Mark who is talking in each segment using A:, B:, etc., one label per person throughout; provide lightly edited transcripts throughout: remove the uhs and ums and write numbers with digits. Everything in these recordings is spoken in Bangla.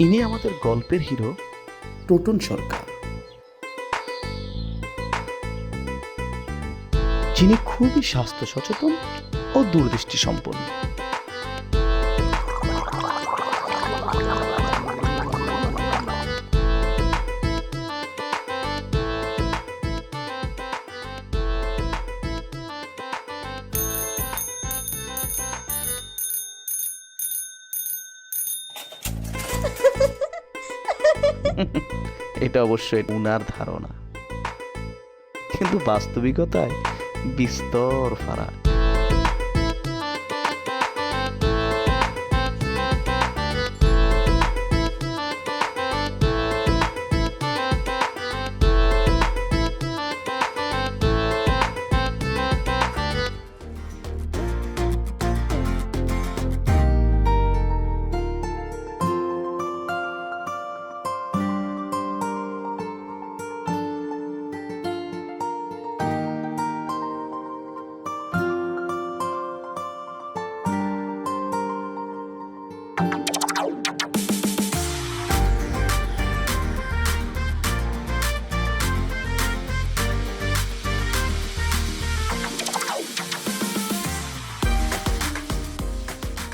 A: ইনি আমাদের গল্পের হিরো টোটন সরকার, যিনি খুবই স্বাস্থ্য সচেতন ও দূরদৃষ্টি সম্পন্ন। এটা অবশ্যই উনার ধারণা, কিন্তু বাস্তবিকতায় বিস্তর ফারাক।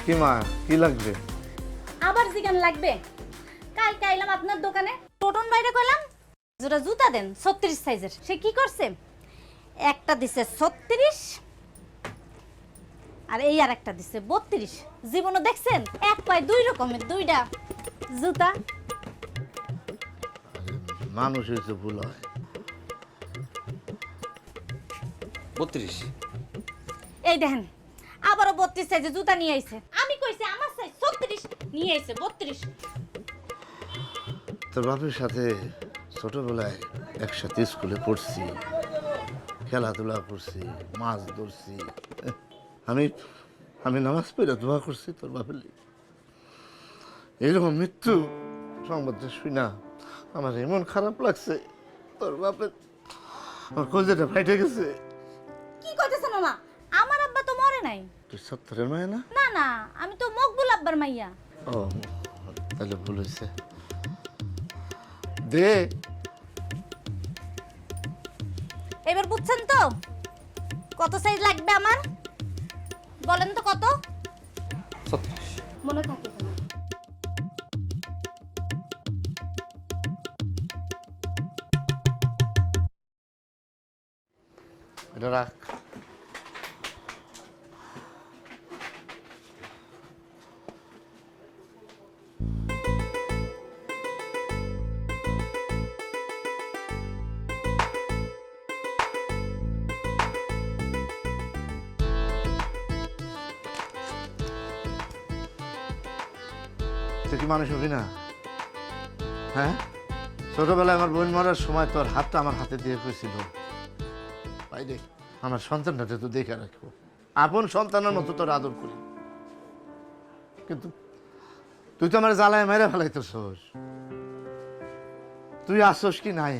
B: কি মা, কি লাগবে?
C: আবার জিগান লাগবে? কালকে আইলাম আপনার দোকানে, টোটন বাইরে কইলাম যেটা জুতা দেন 36 সাইজের, সে কি করছে? একটা দিছে 36 আর এই আর একটা দিছে 32। জীবনে দেখছেন এক পায়ে দুই রকমের দুইটা জুতা?
B: মানুষ হয়েছে ভুল হয়।
D: 32।
C: এই দেখেন আবারও 32 সাইজের জুতা নিয়ে আইছে। আমি কইছি আমার সাইজ 36, নিয়ে আইছে 32।
B: তোর বাপের সাথে ছোটবেলায় একসাথে স্কুলে পড়ছি, খেলাধুলা করছি, মাছ ধরছি। আমি আমি নামাজ পড়ে দোয়া করছি তোর বাপের লিগে। এইরকম মৃত্যু সংবাদটা শুই না আমার এমন খারাপ লাগছে। তোর বাপের আমার কলজেটা ফাইটে গেছে।
C: কি কইতেছেন মামা? আমার আব্বা তো মরে নাই।
B: তুই 70-এর মায় না?
C: না না, আমি তো মকবুল আব্বার মাইয়া।
B: ও তাহলে ভুল হয়েছে। দে
C: এবার বুঝছেন তো কত সাইজ লাগবে আমার? বলেন তো কত?
D: 36।
C: মনে থাকে না?
B: এটা রাখ। তুই কি মানুষ হবি না? হ্যাঁ, ছোটবেলায় আমার বোন মরার সময় তোর হাতটা আমার হাতে দিয়ে কইছিল, বাইরে আমার সন্তানটাতে তো দেখে রাখবো, আপন সন্তানের মতো তোর আদর করি। কিন্তু তুই তো আমার জ্বালায় মেরে ফেলাইতেছস। তুই আসছস কি নাই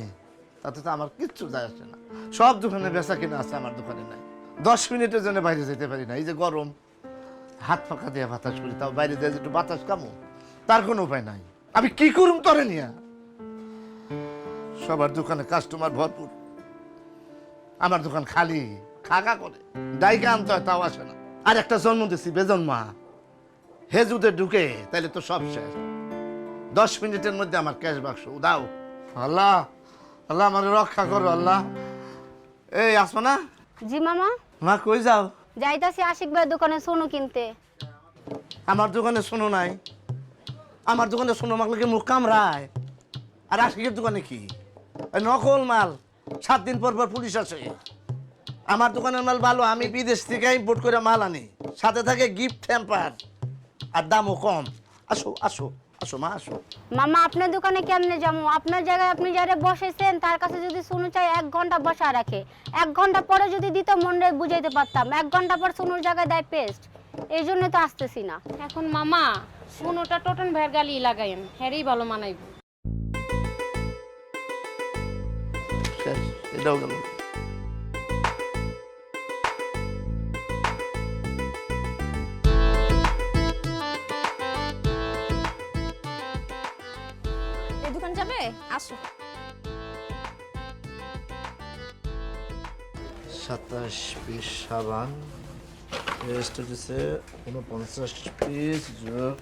B: তাতে তো আমার কিচ্ছু যায় আসে না। সব দোকানে বেচা কিনা আছে, আমার দোকানে নাই। 10 মিনিটের জন্য বাইরে যেতে পারি না। এই যে গরম, হাত ফাঁকা দিয়ে বাতাস করি, তাও বাইরে দিয়ে একটু বাতাস কামো, তার কোনো উপায় নাই। আমি কি করুম তরে নিয়া? সবার দোকানে কাস্টমার ভরপুর, আমার দোকান খালি, খাগা করে। ডাইকা আনতে হয় তাও আসে না। আর একটা জন্ম দিছি বেজন্মা, হে যদি ঢুকে তাহলে তো সব শেষ। 10 মিনিটের মধ্যে আমার ক্যাশ বাক্স দাও। আল্লাহ আল্লাহ আমার রক্ষা করো আল্লাহ। এই আসো না
E: জি মামা,
B: মা, কই যাও?
E: যাইতাছি আশিক ভাইয়ের দোকানে সোনু কিনতে।
B: আমার দোকানে শোনো নাই? আমার দোকানে শোনো মাগলে মুখ কামড়ায়। আর আশিকের দোকানে কি ওই নকল মাল, 7 দিন পর পর পুলিশ আসে। আমার দোকানের মাল ভালো, আমি বিদেশ থেকে ইম্পোর্ট করে মাল আনি, সাথে থাকে গিফট হ্যাম্পার, আর দামও কম। আসো আসো আসো মা, আসো।
E: মামা আপনার দোকানে কেমনে যাবো? আপনার জায়গায় আপনি যারা বসেছেন তার কাছে যদি সোনু চাই 1 ঘন্টা বসা রাখে, 1 ঘন্টা পরে যদি দিত মনে বুঝাইতে পারতাম। 1 ঘন্টা পর সোনুর জায়গায় দেয় পেস্ট, এই জন্য তো আসতেছি না।
F: এখন মামা সোনোটা টোটন ভাইয়ের গালি লাগাইন, হ্যারেই ভালো মানাইব।
B: শেষ, এটাও গেল।
C: সাবান যাবে? আসো।
B: 27 পিস সাবান, রেস্ট হচ্ছে 49 পিস, যোগ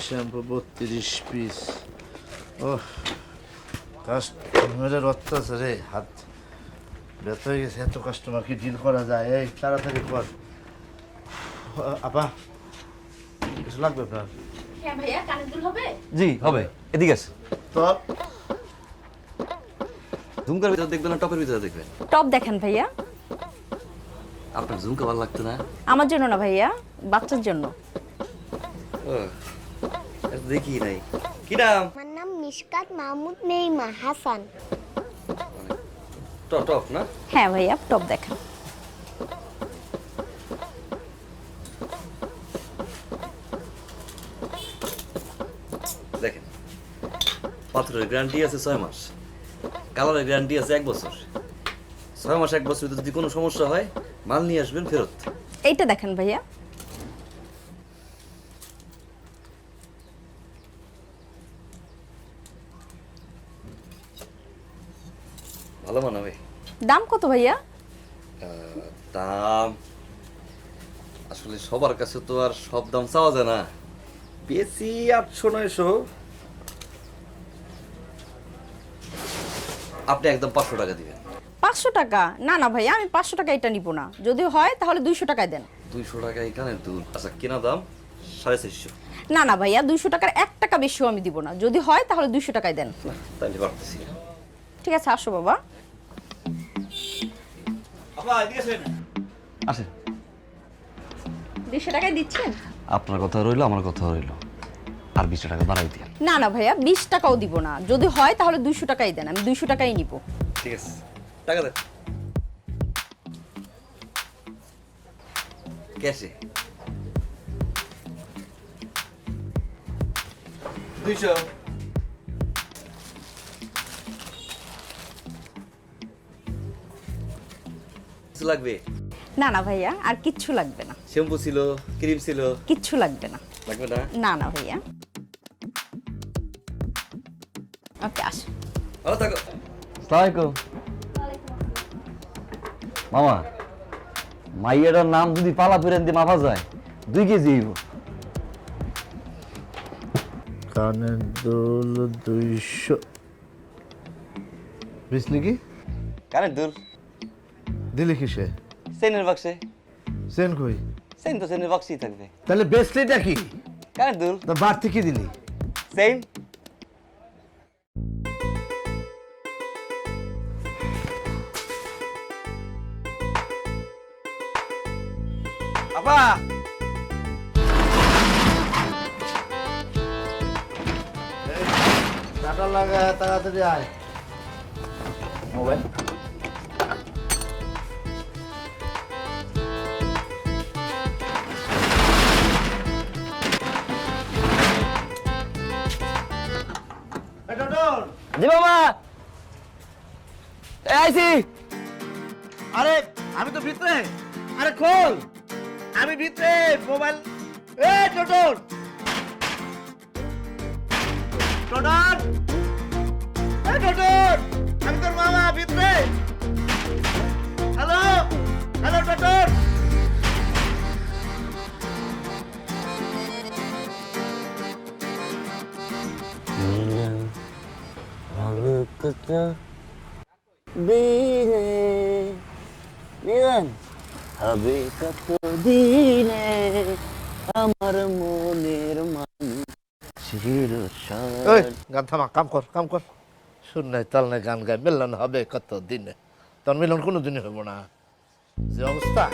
B: শ্যাম্পু 32 পিস। ও কাস্টমারের অত্যাচারে হাত ব্যথা হয়ে গেছে। এত কাস্টমার কি ডিল করা যায়? এই তাড়াতাড়ি কর। আপা কিছু লাগবে আপনার?
C: হ্যাঁ ভাইয়া, কানের দুল হবে?
D: জি হবে, এদিকে আছে।
B: তো
D: ঝুমকার ভিতরে দেখবেন না টপের ভিতরে দেখবেন?
C: টপ দেখেন ভাইয়া।
D: আপনার ঝুমকা ভালো লাগতো না?
C: আমার জন্য না ভাইয়া, বাচ্চার জন্য।
D: ও, এটা দেখি নাই। কি নাম?
G: আমার নাম মিশকাত মাহমুদ নেইমা হাসান।
D: টপ টপ না?
C: হ্যাঁ ভাইয়া, টপ দেখেন।
D: দেখেন, পাথরের গ্যারান্টি আছে 6 মাস, কালারের গ্যারান্টি আছে 1 বছর। 6 মাস 1 বছর যদি কোনো সমস্যা হয় মাল নিয়ে আসবেন ফেরত।
C: এইটা দেখেন ভাইয়া।
D: ভালো মানাবে।
C: দাম কত ভাইয়া?
D: দাম আসলে সবার কাছে তো আর সব দাম চাওয়া যায় না, বেশি 800-900। আপনি একদম 500 টাকা দিবেন।
C: 500 টাকা? না না ভাইয়া, আমি 500 টাকা এটা নিব না। যদি হয় তাহলে 200 টাকায় দেন।
D: 200 টাকা এখানে দুধ। আচ্ছা, কেনা দাম 450।
C: না না ভাইয়া, 200 টাকার 1 টাকা বেশিও আমি দিব না। যদি হয় তাহলে 200 টাকায় দেন।
D: না তাইলে পারতেছি না।
C: ঠিক আছে, আসো বাবা।
D: আসেন।
C: 200 টাকায় দিচ্ছেন?
D: আপনার কথা রইলো, আমার কথা রইলো, আর 20 টাকা বাড়াই দিয়ে।
C: না না ভাইয়া, 20 টাকাও দিব না। যদি হয় তাহলে 200 টাকাই দেন। আমি 200 টাকাই নিব।
D: ঠিক আছে, টাকা দেন। ক্যাশে 200। কিছু লাগবে?
C: না না ভাইয়া, আর কিচ্ছু লাগবে না।
D: শ্যাম্পু ছিল, ক্রিম ছিল?
C: কিচ্ছু লাগবে না।
D: লাগবে না?
C: না না ভাইয়া। ওকে, আসো।
D: ভালো থাকো। আসসালামু মামা, মাইয়াটার নাম যদি পালা ফেরেন দিয়ে মাফা যায় 2 কেজি হইব।
B: কানের দুল 200 বুঝলি কি?
D: কানের দুল
B: দিলি কিসে?
D: চেনের বাক্সে।
B: সেন কই?
D: চেন তো চেনের বাক্সেই থাকবে।
B: তাহলে বেসলিটা কি?
D: কানের দুল।
B: তা বাড়তি কি দিলি?
D: চেন। আপা,
B: টাটা লাগা, তাড়াতাড়ি আয়। মোবাইল
D: জি বাবা, আইছি।
B: আরে আমি তো ভিতরে। আরে খোল, আমি ভিতরে। মোবাইল এ টোটন টোটন, এ টোটন, আমি তোর মামা ভিতরে। Hello hello Toton.
D: হবে কত দিনে আমার মনের
B: ওই গান থামা, কাম কর কাম কর। শুন নাই তাল নাই গান গায়, মিলন হবে কত দিনে। তোর মিলন কোনো দিনে হইব না। যে অবস্থা।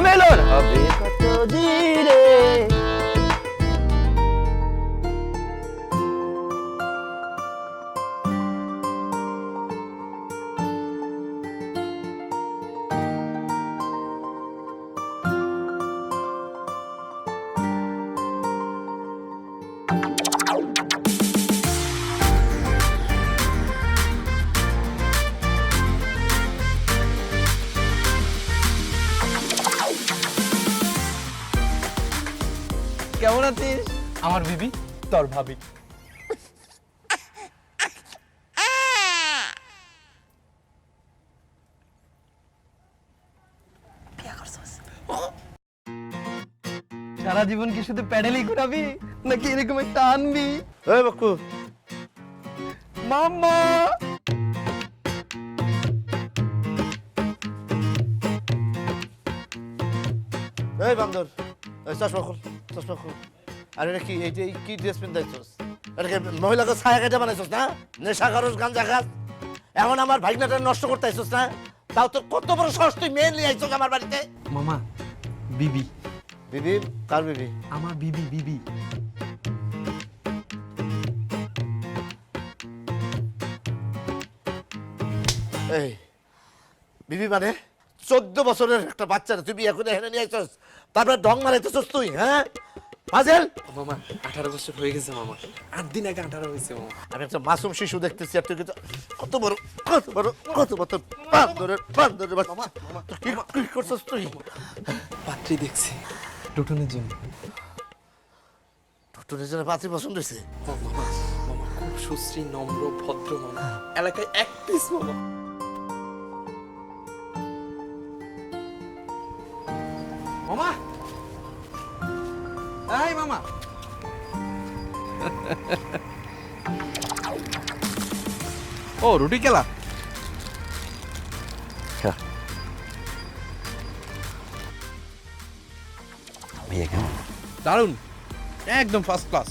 D: মেলন হবে কত দিনে।
H: কেমন আছিস? আমার বিবি তোর ভাবি। সারা জীবন কি শুধু প্যাডেলই ঘুরাবি নাকি এরকম একটা আনবি?
B: এই বাক্কু,
H: মাম্মা
B: এই বান্দর, এই চশমা খোল, চশমা খোল। আর এটা কি, এই যে কি ড্রেস পিন্ধাইছস? এটাকে মহিলাকে ছায়া কেটে বানাইছস না? নেশা খারস, গাঞ্জা খাস, এখন আমার ভাগনাটা নষ্ট করতে আইছস না? তাও তোর কত বড় সাহস, তুই মেয়ে নিয়ে আইছস আমার বাড়িতে?
H: মামা বিবি,
B: বিবি? কার বিবি?
H: আমার বিবি বিবি।
B: এই বিবি মানে 14 বছরের একটা বাচ্চারা তুই বিয়ে করে এখানে নিয়ে আইছস, তারপরে ঢং মারাইতেছস তুই, হ্যাঁ? ফাজেল,
H: মামা 18 বছর হয়ে গেছে মামা, 8 দিন আগে 18 হয়েছে মামা।
B: আমি একটা মাসুম শিশু দেখতেছি, আর তুই কিন্তু কত বড় কত বড় কত বড় বান্দরের বাচ্চা। তুই কি করছস তুই?
H: পাত্রী দেখছি টুটুনের জন্য।
B: টুটুনের জন্য পাত্রী পছন্দ হয়েছে?
H: ও মামা, মামা খুব সুশ্রী, নম্র, ভদ্র মামা, এলাকায় এক পিস মামা। মামা, এই মামা, ও রুটি খেলা?
D: ভাইয়া কেমন?
I: দারুণ, একদম ফার্স্ট ক্লাস,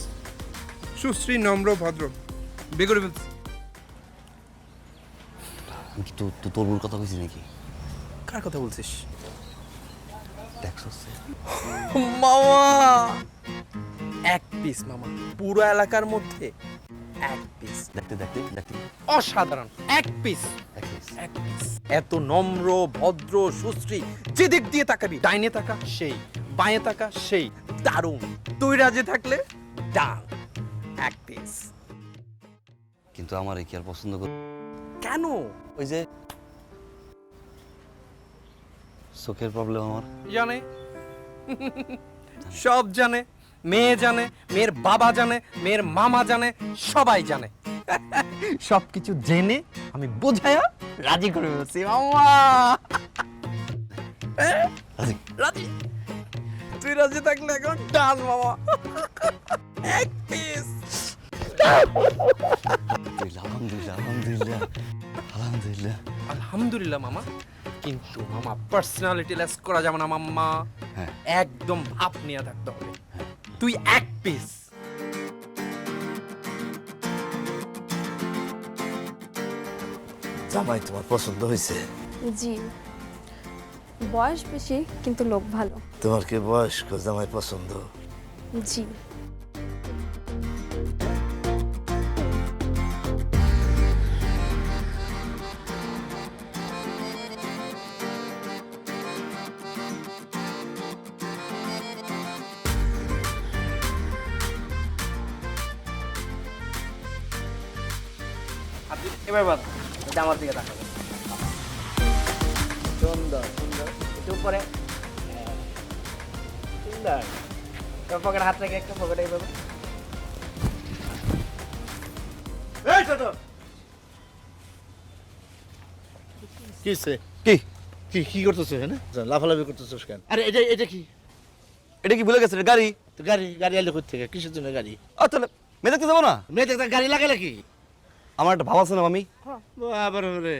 I: সুশ্রী, নম্র, ভদ্র, বেগরে ফেলছি।
D: আমি কি তোর বোর কথা কইছি নাকি?
H: কার কথা বলছিস?
D: দেখছস?
H: মামা এক পিস মামা, পুরো এলাকার মধ্যে এক পিস,
D: দেখতে দেখতে দেখতে
H: অসাধারণ এক পিস।
D: দেখিস।
H: এক পিস, এত নম্র, ভদ্র, সুশ্রী, যেদিক দিয়ে তাকাবি, ডাইনে তাকা সেই, বাঁয়ে তাকা সেই, দারুণ। তুই রাজি থাকলে ডান, এক পিস।
D: কিন্তু আমার কি আর পছন্দ কর?
H: কেন?
D: ওই যে চোখের প্রবলেম আমার।
H: জানে, সব জানে, মেয়ে জানে, মেয়ের বাবা জানে, মেয়ের মামা জানে, সবাই জানে। সবকিছু জেনে আমি বোঝায়া রাজি করে ফেলছি মামা।
D: রাজি?
H: রাজি? তুই রাজি থাকলে এখন ডান মামা, এক পিস।
D: আলহামদুলিল্লাহ, আলহামদুলিল্লাহ, আলহামদুলিল্লাহ।
H: আলহামদুলিল্লাহ মামা, কিন্তু মামা পার্সোনালিটি লেস করা যাবে না মাম্মা।
D: হ্যাঁ।
H: একদম ভাব নিয়ে থাকতে হবে। তুই এক পিস।
B: জামাই তোমার পছন্দ হয়েছে?
J: জি, বয়স বেশি কিন্তু লোক ভালো।
B: তোমার কি বয়স্ক জামাই পছন্দ?
J: জি।
K: এবার বাদ, জামার দিকে তাকাবো। সুন্দর সুন্দর, একটু উপরে, সুন্দর। তোর পকেটে হাত রেখে একটা পকেটে এইভাবে।
B: এই ছোট, কিসে
D: কি
B: কি কি করতেছ এখানে? লাফালাফি করতেছিস কেন? আরে এটা এটা কি?
D: এটা কি ভুলে গেছে রে? গাড়ি।
B: তো গাড়ি গাড়ি আইলে কোথা থেকে? কিসের জন্য গাড়ি?
D: তাহলে মেয়ে দেখতে যাবো না?
B: মেয়ে দেখতে গাড়ি লাগালে কি?
D: আমার একটা ভাব আছে না মামি।
B: আবার রে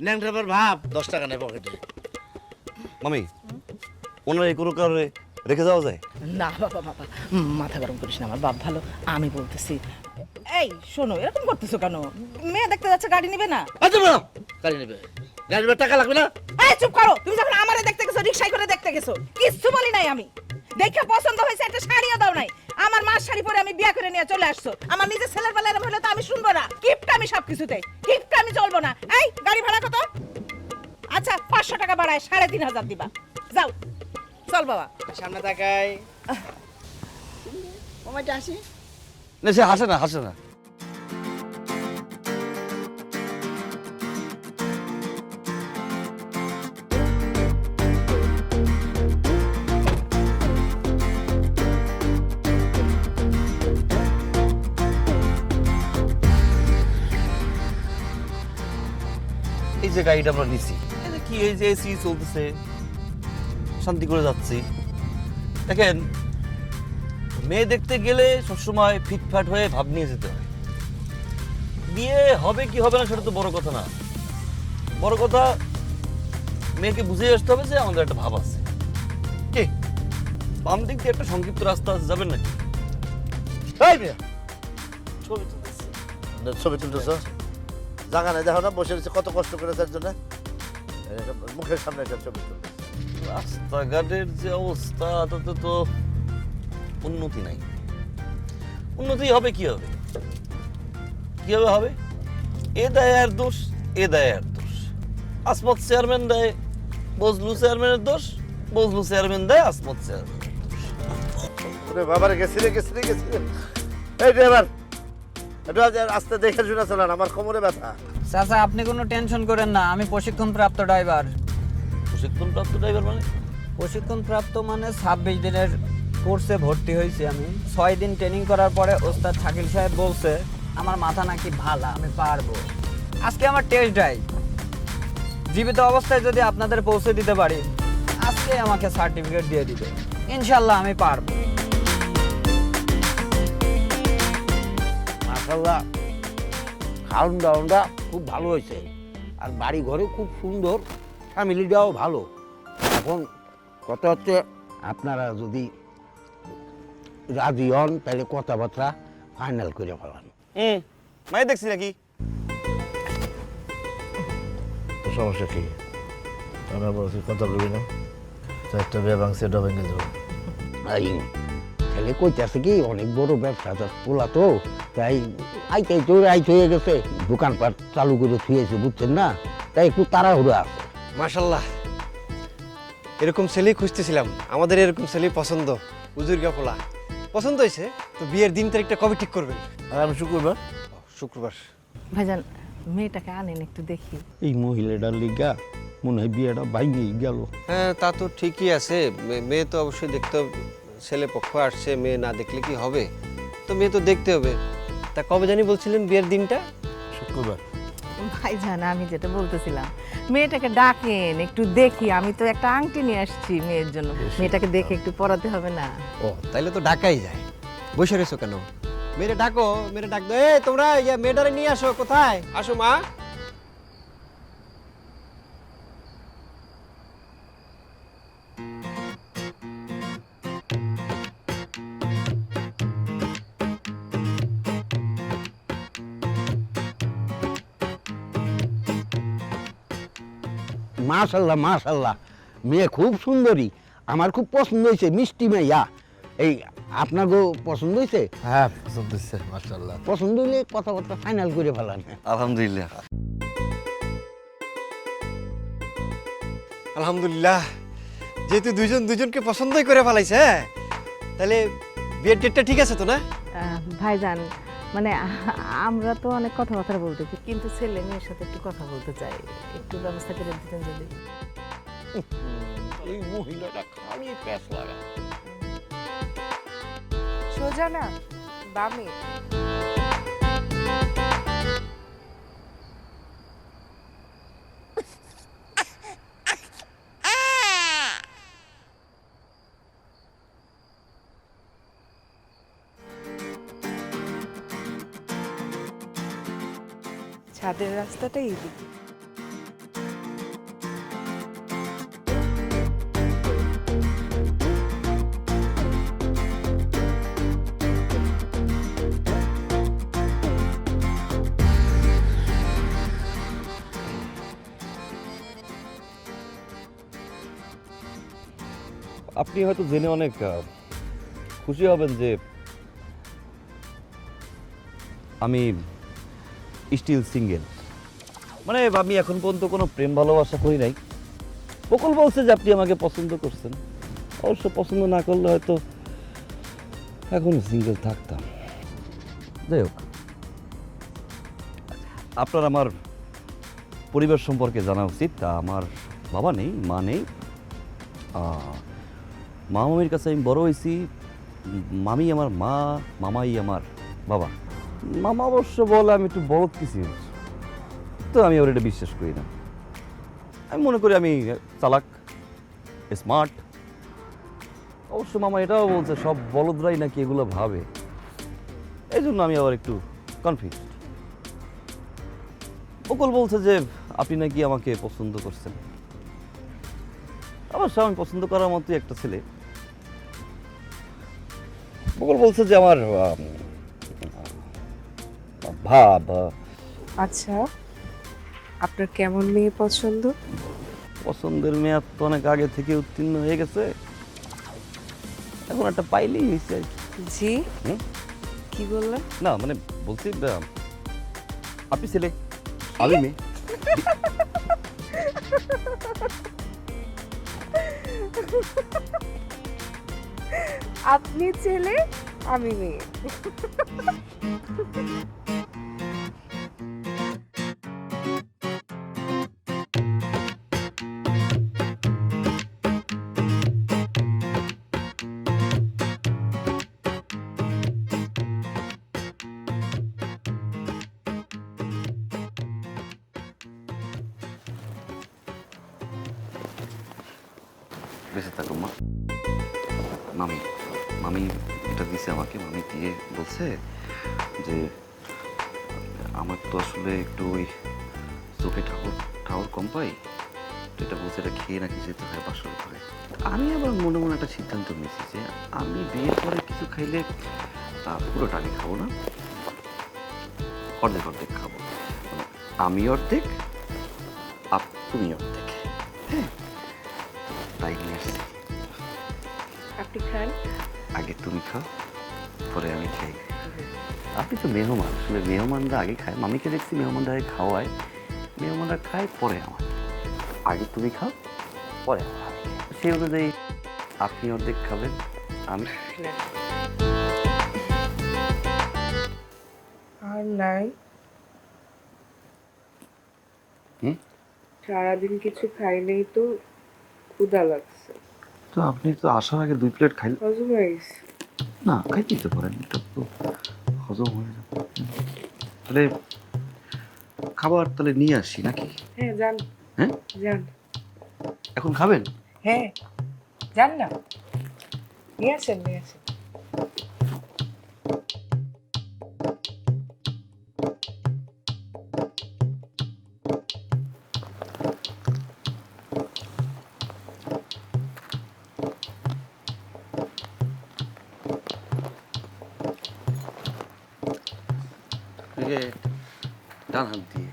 B: ন্যাংটাবার ভাব, 10 টাকা নেই পকেটে।
D: মামি, ওনার এই কোনো কারণে রেখে যাওয়া যায়?
L: না বাবা বাবা, মাথা গরম করিস না, আমার বাপ ভালো, আমি বলতেছি। এই শোনো, এরকম করতেছো কেন? মেয়ে দেখতে যাচ্ছে, গাড়ি নিবে না?
B: আচ্ছা বলো, গাড়ি নেবে, গাড়ি নেবে, টাকা লাগবে না?
L: এই চুপ করো, তুমি যখন আমারে দেখতে গেছো, রিকশায় করে দেখতে গেছো, কিচ্ছু বলি নাই আমি। দেখে পছন্দ হয়েছে, একটা শাড়িও দাও নাই। আমার মার শাড়ি পরে আমি বিয়ে করে নিয়ে চলে আসছো। আমার নিজের ছেলের বেলা এরকম হলে তো আমি শুনবো না। কিপটা আমি সব কিছুতে, কিপটা আমি চলবো না। এই গাড়ি ভাড়া কত? আচ্ছা 500 টাকা বাড়ায় 3500 দিবা। যাও, চল বাবা।
K: সামনে তাকাই, সময়টা আসি।
D: না, সে হাসে না, হাসে না। এই যে গাড়িটা আমরা নিছি, এই যে কি এই যে এসি চলতেছে, শান্তি করে যাচ্ছি। দেখেন, মেয়ে দেখতে গেলে সবসময় ফিটফাট হয়ে ভাব নিয়ে যেতে হয়। বিয়ে হবে কি হবে না সেটা তো বড় কথা না, বড় কথা মেয়েকে বুঝিয়ে আসতে হবে যে আমাদের একটা ভাব আছে। কি বাম দিক দিয়ে একটা সংক্ষিপ্ত রাস্তা আছে, যাবেন নাকি?
B: এই মেয়ে, ছবি তুলতেছ, জায়গা নাই দেখো না, বসে রয়েছে কত কষ্ট করে তার জন্য, মুখের সামনে একটা ছবি তুলতে।
D: রাস্তাঘাটের যে অবস্থা তাতে তো উন্নতি নাই। উন্নতি হবে কি হবে, কিভাবে হবে? এ দেয় আর দোষ, এ দেয় আর দোষ। আসমত চেয়ারম্যান দেয় বজলু চেয়ারম্যানের দোষ, বজলু চেয়ারম্যান দেয় আসমত চেয়ারম্যানের দোষ।
B: ওরে বাবারে, গেছি রে গেছি রে গেছি রে। এই ড্রাইভার, একটু আস্তে দেখে শুনে চলেন, আমার কোমরে ব্যথা।
K: চাচা আপনি কোনো টেনশন করেন না, আমি প্রশিক্ষণ প্রাপ্ত ড্রাইভার।
D: প্রশিক্ষণপ্রাপ্ত ড্রাইভার মানে?
K: প্রশিক্ষণ প্রাপ্ত মানে 26 দিনের কোর্সে ভর্তি হয়েছি আমি। 6 দিন ট্রেনিং করার পরে ওস্তাদ শাকিল সাহেব বলছে আমার মাথা নাকি ভালো, আমি পারবো। আজকে আমার টেস্ট ড্রাইভ, জীবিত অবস্থায় যদি আপনাদের পৌঁছে দিতে পারি, আজকে আমাকে সার্টিফিকেট দিয়ে দিবে। ইনশাল্লাহ আমি পারবো।
M: মাশাআল্লাহ, খাওন দাওনটা খুব ভালো হয়েছে, আর বাড়ি ঘরে খুব সুন্দর, ফ্যামিলিটাও ভালো। এখন কথা হচ্ছে, আপনারা যদি রাজি হন তাহলে কথাবার্তা ফাইনাল করে ফেলান।
D: মাই দেখছি নাকি?
B: সমস্যা কি? আমরা বলছি কথা বলবি না, একটা বিয়ে ভাঙছে, এটা ভেঙে দেবো।
M: ছেলে কইতেছে কি, অনেক বড় ব্যবসা পোলা তো, তাই আইতে হয়ে গেছে, দোকানপাট চালু করে থুয়েছে, বুঝছেন না, তাই একটু তাড়াহুড়ো আছে।
H: মাশাল্লাহ, এরকম ছেলেই খুঁজতেছিলাম। আমাদের এরকম ছেলেই পছন্দ, উজুরগা পোলা পছন্দ হয়েছে। তো বিয়ের দিন তারিখটা কবে ঠিক করবেন?
B: আমি শুক্রবার।
H: শুক্রবার।
L: ভাইজান, মেয়েটাকে আনেন একটু দেখি।
M: এই মহিলাটার লিগা মনে হয় বিয়েটা ভাঙিয়ে গেল।
H: হ্যাঁ, তা তো ঠিকই আছে। মেয়ে তো অবশ্যই দেখতে হবে, ছেলে পক্ষ আসছে, মেয়ে না দেখলে কি হবে? তো মেয়ে তো দেখতে হবে। তা কবে জানি বলছিলেন বিয়ের দিনটা?
B: শুক্রবার।
L: ভাইজান, আমি যেটা বলতেছিলাম, মেয়েটাকে ডাকেন একটু দেখি। আমি তো একটা আংটি নিয়ে আসছি মেয়ের জন্য, মেয়েটাকে দেখে একটু পরাতে হবে না?
H: ও, তাইলে তো ডাকাই যায়। বসে রয়েছো কেন? মেয়েটা ডাকো, মেয়েটা ডাক দো। এই তোমরা মেয়েটারে নিয়ে আসো। কোথায়? আসো মা।
M: মাশাল্লাহ মাশাল্লাহ, মেয়ে খুব সুন্দরী, আমার খুব পছন্দ হয়েছে, মিষ্টি মেয়া। এই আপনাকেও পছন্দ হয়েছে?
B: হ্যাঁ, পছন্দ হয়েছে, মাশাআল্লাহ।
M: পছন্দ হইলে কথাবার্তা ফাইনাল করে ফেলান।
D: আলহামদুলিল্লাহ।
H: আলহামদুলিল্লাহ, যেহেতু দুজনকে পছন্দই করে ফেলাইছে, হ্যাঁ, তাহলে বিয়ের ডেটটা ঠিক আছে তো না?
L: ভাইজান, মানে আমরা তো অনেক কথাবার্তা বলতেছি, কিন্তু ছেলে মেয়ের সাথে একটু কথা বলতে চাই, একটু ব্যবস্থা করে দিতেন যদি।
M: এই মহিলাটা খালি প্যাস লাগা।
L: সোজা না, বামে। ছাদের রাস্তাটা এইদিকে।
D: আপনি হয়তো জেনে অনেক খুশি হবেন যে আমি স্টিল সিঙ্গেল। মানে আমি এখন পর্যন্ত কোনো প্রেম ভালোবাসা করি নাই। বকুল বলছে যে আপনি আমাকে পছন্দ করছেন, অবশ্য পছন্দ না করলে হয়তো এখন সিঙ্গেল থাকতাম। যাই হোক, আপনার আমার পরিবার সম্পর্কে জানা উচিত। আমার বাবা নেই, মা নেই। মা মামির কাছে আমি বড় হয়েছি। মামি আমার মা, মামাই আমার বাবা। মামা অবশ্য বলে আমি একটু বড় কিছু, তো আমি ওর এটা বিশ্বাস করি না। আমি মনে করি আমি চালাক, স্মার্ট। অবশ্য মামা এটাও বলছে সব বলদরাই নাকি এগুলো ভাবে, এই জন্য আমি আবার একটু কনফিউজ। বকুল বলছে যে আপনি নাকি আমাকে পছন্দ করছেন। অবশ্য আমি পছন্দ করার মতোই একটা ছেলে। বকুল বলছে যে আমার ভাব।
J: আচ্ছা, আপনার কেমন মেয়ে পছন্দ?
D: পছন্দের মেয়াদ তো অনেক আগে থেকে উত্তীর্ণ হয়ে গেছে, এখন একটা পাইলেই হয়েছে আর কি।
J: জি, কি বললেন?
D: না মানে বলছি আপনি ছেলে, আমি মেয়ে।
J: আপনি ছেলে, আমি মেয়ে।
D: বেঁচে থাকো মা। মামি মামি এটা দিছে আমাকে, মামি দিয়ে বলছে যে আমার তো আসলে একটু ওই চোখে ঠাকুর কম পাই, তো এটা বলছে এটা খেয়ে নাকি যেতে হয় বাসর ঘরে। আমি আবার মনে মনে একটা সিদ্ধান্ত নিয়েছি যে আমি বিয়ের পরে কিছু খাইলে পুরোটা আমি খাবো না, অর্ধেক অর্ধেক খাবো। আমি অর্ধেক, তুমি অর্ধেক। হ্যাঁ, তাই নিয়ে আসছি।
J: আপনি খান।
D: আগে তুমি খাও, পরে আমি খাই। আপনি তো মেহমান, আসলে মেহমানরা আগে খায়। মামিকে দেখছি মেহমানরা আগে খাওয়ায়, মেহমানরা খায় পরে আমার। আগে তুমি খাও, পরে আমার। সেই অনুযায়ী আপনি অর্ধেক খাবেন, আমি
J: আর নাই, সারাদিন কিছু খাই নেই তো ক্ষুধা লাগছে।
D: তো আপনি তো আসার আগে 2 প্লেট খাইলেন।
J: হজম হয়ে গেছে।
D: না, খাইতেই তো পারেন, এটা তো হজম হয়ে যাবে। তাহলে খাবার তাহলে নিয়ে আসি নাকি?
J: হ্যাঁ যান।
D: হ্যাঁ
J: যান।
D: এখন খাবেন?
J: হ্যাঁ যান না, নিয়ে আসেন নিয়ে আসেন।
D: ডান হাত দিয়ে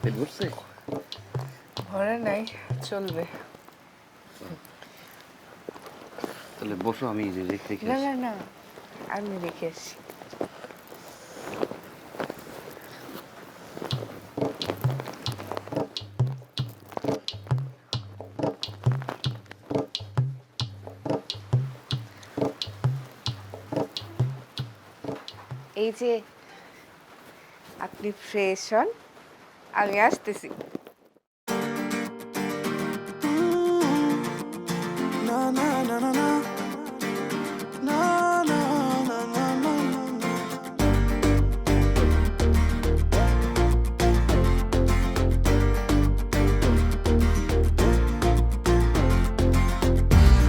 D: পেট ভরছে?
J: ভরে নাই, চলবে।
D: তাহলে বসো, আমি রেখে
J: না না না, আমি রেখে আসি। এই যে আপনি ফ্রেশ হন, আমি আসতেছি।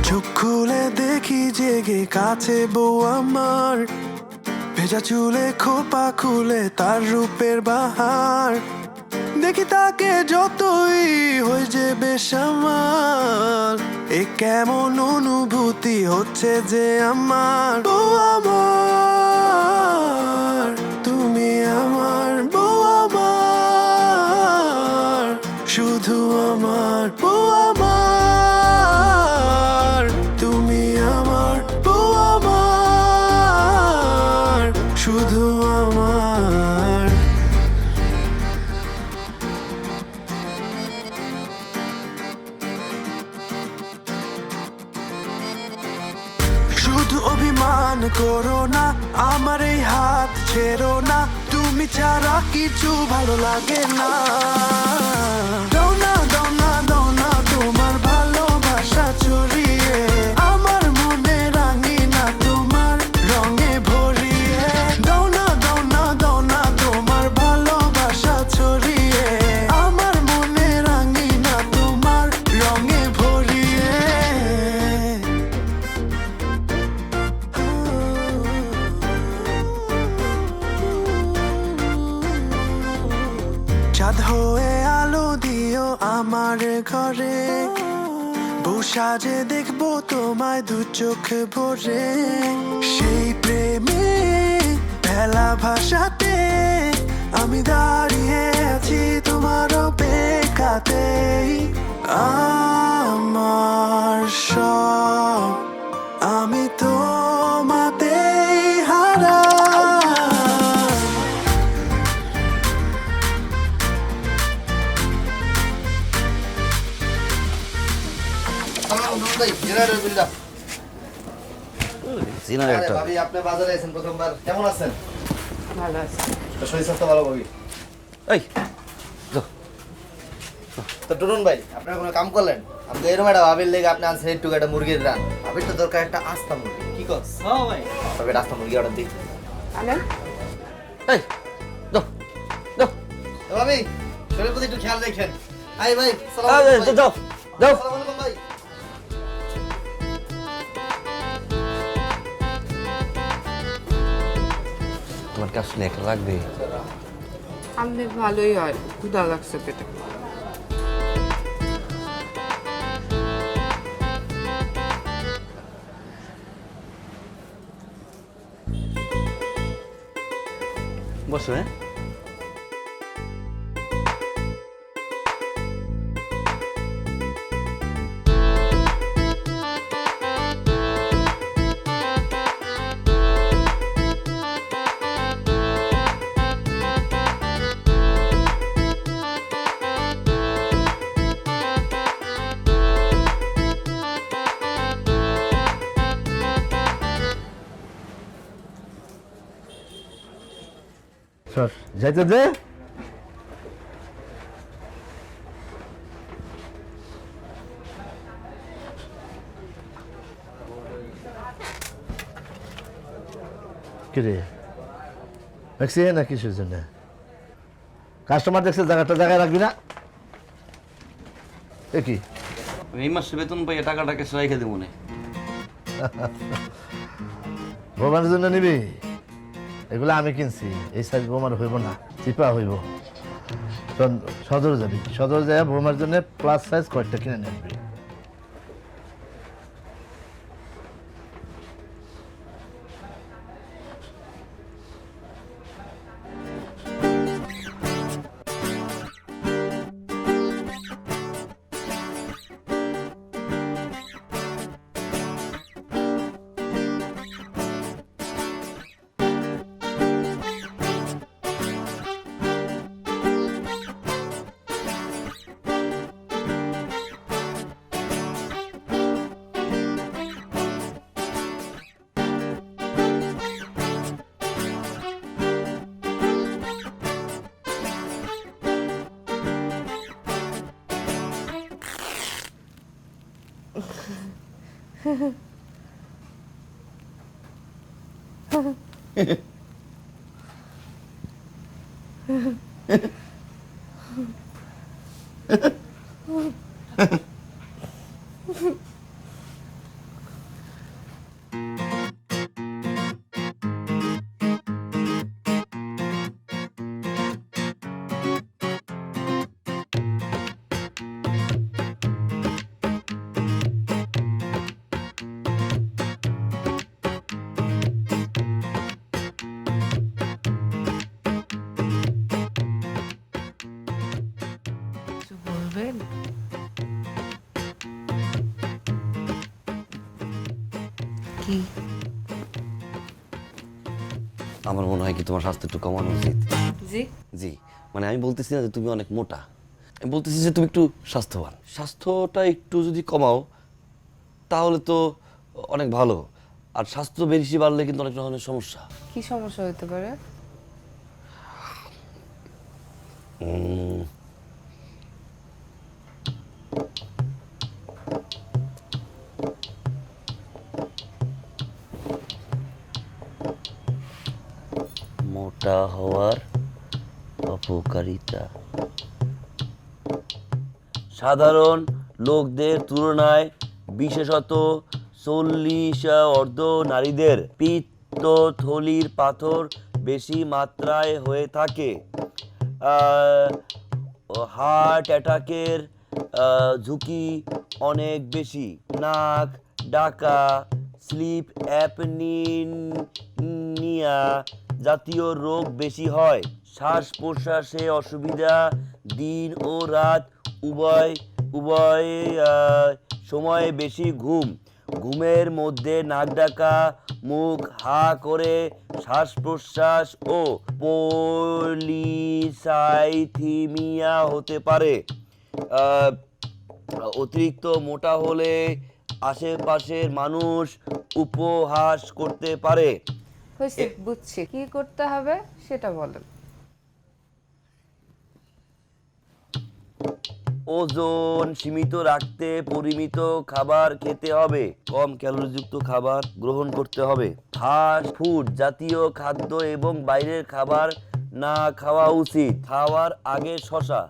N: চোখ খুলে দেখি জেগে কাছে বউ আমার, ভেজা চুলে খোপা খুলে তার রূপের বাহার। দেখি তাকে যতই হয়ে যে বেসামাল, এ কেমন অনুভূতি হচ্ছে যে আমার। বউ আমার, তুমি আমার বউ আমার, শুধু আমার বউ আমার, তুমি আমার বউ আমার, শুধু আমার। শুধু অভিমান করো না, আমার এই হাত ছেড়ো না, তুমি ছাড়া কিছু ভালো লাগে না। দাও না দাও না দাও না তোমার চাঁদ হয়ে আলো দিও আমার ঘরে, বউ সাজে দেখবো তোমায় দু চোখ ভরে। সেই প্রেমে বেলা ভাষাতে আমি দাঁড়িয়ে আছি তোমার অপেক্ষাতেই। আমার সব আমি তোমাতেই হারা।
D: আপনি বাজারে আছেন প্রথমবার, কেমন আছেন?
L: ভালো আছে।
D: শরীর স্বাস্থ্য ভালো ভাবি? এই তো টুরুন ভাই, আপনারা কোনো কাম করলেন? আপনি এরকম একটা ভাবির লেগে আপনি আনছেন একটু একটা মুরগির রান। ভাবির তো দরকার একটা আস্তা মুরগি, কি কস? হ্যাঁ ভাই, তবে একটা আস্তা মুরগি অর্ডার দিই।
L: আনেন।
D: এই দাও দাও ভাবি, শরীরের প্রতি একটু খেয়াল রাখেন। আই ভাই, সালাম আলাইকুম। যাও যাও, আসসালামু আলাইকুম ভাই। তোমার কাছে একটা লাগবে?
L: আমনে ভালোই হয়, ক্ষুধা লাগছে পেটে।
D: বসো। হ্যাঁ যাইতে দে।
B: কিরে দেখছি না কিসের জন্য? কাস্টমার দেখছে জায়গাটা জায়গায় রাখবি না? এ কি
D: এই মাসে বেতন পাই টাকাটাকে রেখে দেবো না।
B: বোমার জন্য নিবি? এগুলো আমি কিনছি, এই সাইজ বোমার হইব না, চিপা হইব। সদর যাবি, সদর যায় বোমার জন্য প্লাস সাইজ কয়েকটা কিনে নিবি।
L: বলবেন? কি?
D: আমার মনে হয় কি তোমার স্বাস্থ্য একটু কমানো উচিত।
L: জি
D: জি, মানে আমি বলতেছি না যে তুমি অনেক মোটা, আমি বলতেছি যে তুমি একটু স্বাস্থ্যবান। স্বাস্থ্যটা একটু যদি কমাও তাহলে তো অনেক ভালো। আর স্বাস্থ্য বেশি বাড়লে কিন্তু অনেক ধরনের সমস্যা।
L: কি সমস্যা হতে পারে?
D: মোটা হওয়ার অপকারিতা সাধারণ লোকদের তুলনায় বিশেষত 40 অর্ধ নারীদের পিত্তথলির পাথর বেশি মাত্রায় হয়ে থাকে। হার্ট অ্যাটাকের ঝুঁকি অনেক বেশি। নাক ডাকা, স্লিপ অ্যাপনিয়া জাতীয় রোগ বেশি হয়। শ্বাস প্রশ্বাসে অসুবিধা, দিন ও রাত উভয় সময়ে বেশি ঘুমের মধ্যে নাক ডাকা, মুখ হা করে শ্বাস প্রশ্বাস ও পলিসাইথিমিয়া হতে পারে। অতিরিক্ত মোটা হলে আশেপাশের মানুষ উপহাস করতে পারে।
J: হয়েছে, বুঝছি। কি করতে হবে সেটা বলেন।
D: ওজন সীমিত রাখতে পরিমিত খাবার খেতে হবে, কম ক্যালোরিযুক্ত খাবার গ্রহণ করতে হবে। ফাস্ট ফুড জাতীয় খাদ্য এবং বাইরের খাবার না খাওয়া উচিত। খাওয়ার আগে শসা,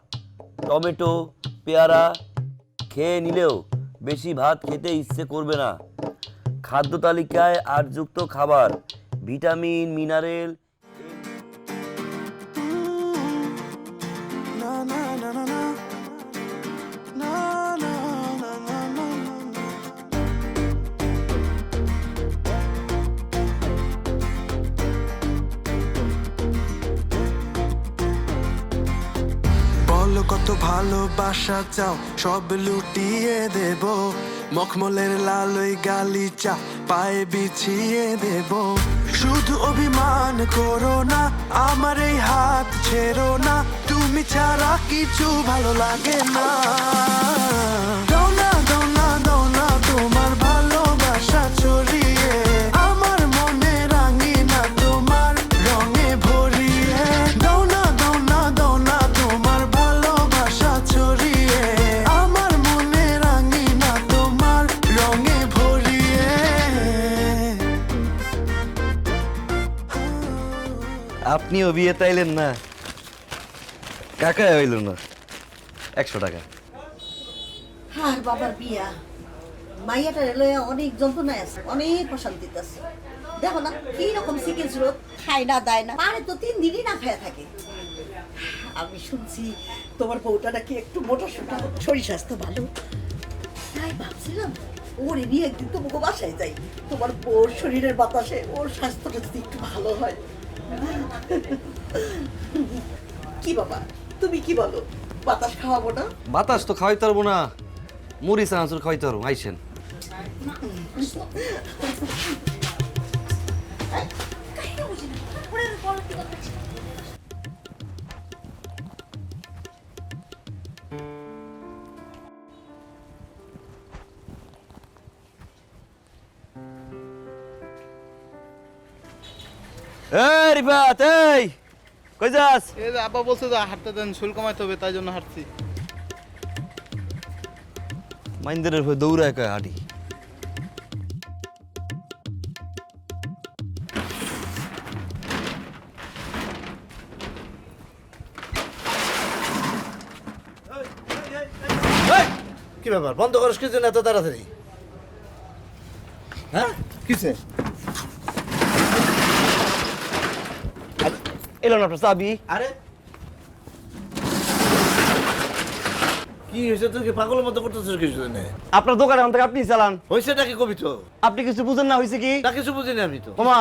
D: টমেটো, পেয়ারা খেয়ে নিলেও বেশি ভাত খেতে ইচ্ছে করবে না। খাদ্য তালিকায় আঁশযুক্ত খাবার, ভিটামিন, মিনারেল
N: বলো কত ভালোবাসা চাও, সব লুটিয়ে দেব। মখমলের লালই গালিচা পায়ে বিছিয়ে দেব। শুধু অভিমান করো না, আমার এই হাত ছেড়ো না। তুমি ছাড়া কিছু ভালো লাগে না। দাও না, দাও না, দাও না তোমার ভালোবাসা ছড়িয়ে, আমার মনে রাঙিনা তোমার রঙে ভরিয়ে। দাও না, দাও না, দাও না তোমার ভালোবাসা ছড়িয়ে, আমার মনে রাঙিনা তোমার রঙে ভরিয়ে।
D: আপনিও বিয়ে তাইলেন না, কাকা হইল না। 100 টাকা।
L: হ্যাঁ বাবার বিয়া, মাইয়াটা লইয়া অনেক যন্ত্রণায় আছে, অনেক অশান্তিতে আছে। দেখো না কি রকম সিকেন্স রোগ, খায় না দায় না, পারে তো 3 দিনই না খায়া থাকে। আমি শুনছি তোমার বউটা নাকি একটু মোটা সোটা, শরীর স্বাস্থ্য ভালো। তাই ভাবছিলাম ওরে নিয়ে একদিন তোমাকে বাসায় যাই, তোমার বউর শরীরের বাতাসে ওর স্বাস্থ্যটা যদি একটু ভালো হয়। কি বাবা তুমি কি বলো, বাতাস খাওয়াবো না?
D: বাতাস তো খাওয়াইতে পারবো না, মুড়ি চানাচুর খাওয়াইতে পারবো। আইসেন। এই রিফাত, এই কই যাস?
O: এই যে আব্বা বলছে যে হাঁটতে দেন, শুল কমাইতে হবে, তাই জন্য হাঁটছি।
D: মাইন্দারের হয়ে দৌড়ায় কয় হাঁটি।
B: কি ব্যাপার, বন্ধ করিস কি জন্য এত তাড়াতাড়ি? হ্যাঁ কিসে?
D: এলো না আপনার চাবি?
B: আরে কি হয়েছে, তুই কি পাগলের মতো করতেছিস কিছু জন্য?
D: আপনার দোকান এখন থেকে আপনি চালান।
B: হয়েছেটা কি কবি তো?
D: আপনি কিছু বুঝেন না, হয়েছে কি?
B: তা কিছু বুঝিনি আমি তো।
D: মামা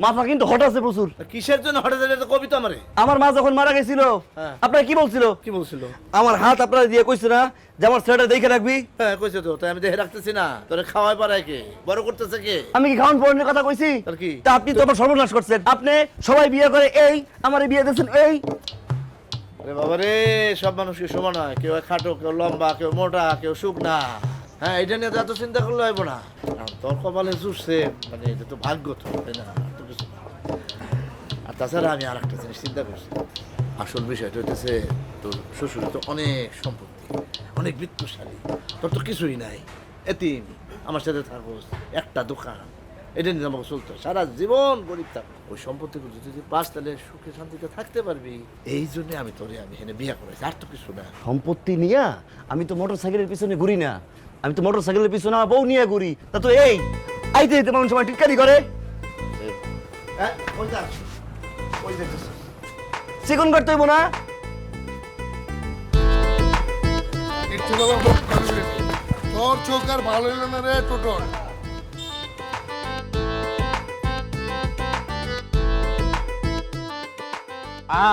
D: মাথা কিন্তু হট আছে প্রচুর।
B: কিসের জন্য হঠাৎ এটা কবি তো আমারে?
D: আমার মা যখন মারা গেছিল আপনার কি বলছিল?
B: কি বলছিল?
D: আমার হাত আপনারা দিয়ে কইছে না যে আমার ছেলেটা দেখে রাখবি?
B: হ্যাঁ কইছে তো, তাই আমি দেখে রাখতেছি না। তোরে খাওয়াই পারায় কে, বড় করতেছে কে?
D: আমি কি খাওয়ান পড়ানোর কথা কইছি?
B: আর কি?
D: তা আপনি তো আমার সর্বনাশ করছেন। আপনি সবাই বিয়ে করে এই, আমারে বিয়ে দিয়েছেন এই।
B: আরে বাবা রে, সব মানুষ কি সমান হয়? কেউ খাটো, কেউ লম্বা, কেউ মোটা, কেউ শুকনা। হ্যাঁ এটা নিয়ে তো এত চিন্তা করলে হইব না। তোর কপালে জুটছে মানে এটা তো ভাগ্য তো, তাই না? আর তো কিছু না। আর তাছাড়া আমি আর একটা জিনিস চিন্তা করছি। আসল বিষয়টা হইতেছে তোর শ্বশুর তো অনেক সম্পত্তি, অনেক বিত্তশালী, তোর তো কিছুই নাই। এতিম, আমার সাথে থাকোস, একটা দোকান, এটা নিয়ে আমাকে চলতো সারা জীবন গরিব থাকো। ওই সম্পত্তিগুলো যদি পাস তাহলে সুখে শান্তিতে থাকতে পারবি। এই জন্য আমি তোরে আমি এখানে বিয়ে করেছি, আর তো কিছু না।
D: সম্পত্তি নিয়ে আমি তো মোটর সাইকেলের পিছনে ঘুরি না, আমি তো মোটর সাইকেলের পিছনে আমার বউ নিয়ে ঘুরি। তা তো এই আইতে যেতে মানুষ সময় টিটকারি করে। চিকন করতে হইব না?
P: ইচ্ছে বাবা মুখ করবি তোর চোখ আর ভালো হইল না রে টোটন।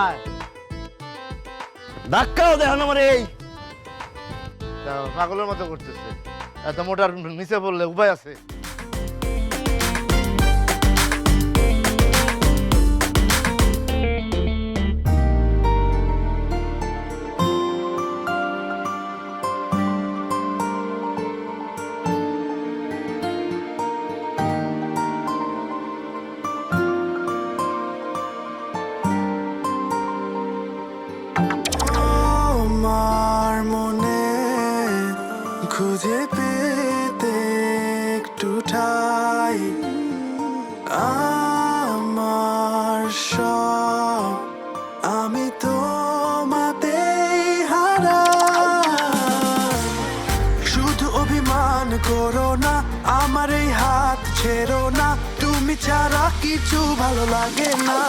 B: আয় ধাক্কাও দেখেন আমার এই পাগলের মতো করতেছে। এত মোটার নিচে পড়লে উপায় আছে?
N: আমার মনে খুঁজে পেতে একটু ঠাই আমার সব আমি তোমাতেই হারা শুধু অভিমান করো না আমার এই হাত ছেড়ো না তুমি ছাড়া কিছু ভালো লাগে না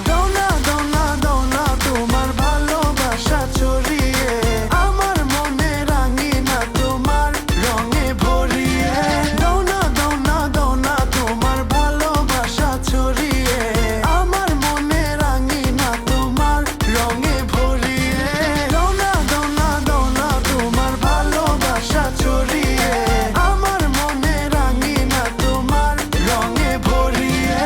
N: দাও না দাও না দাও না তোমার ভালোবাসা ছড়িয়ে আমার মনে রাঙিনা তোমার রঙে ভরিয়ে দাও না দাও না দাও না তোমার ভালোবাসা ছড়িয়ে আমার মনে রাঙিনা তোমার রঙে ভরিয়ে দাও না দাও না দাও না তোমার ভালোবাসা ছড়িয়ে আমার মনে রাঙিনা তোমার রঙে ভরিয়ে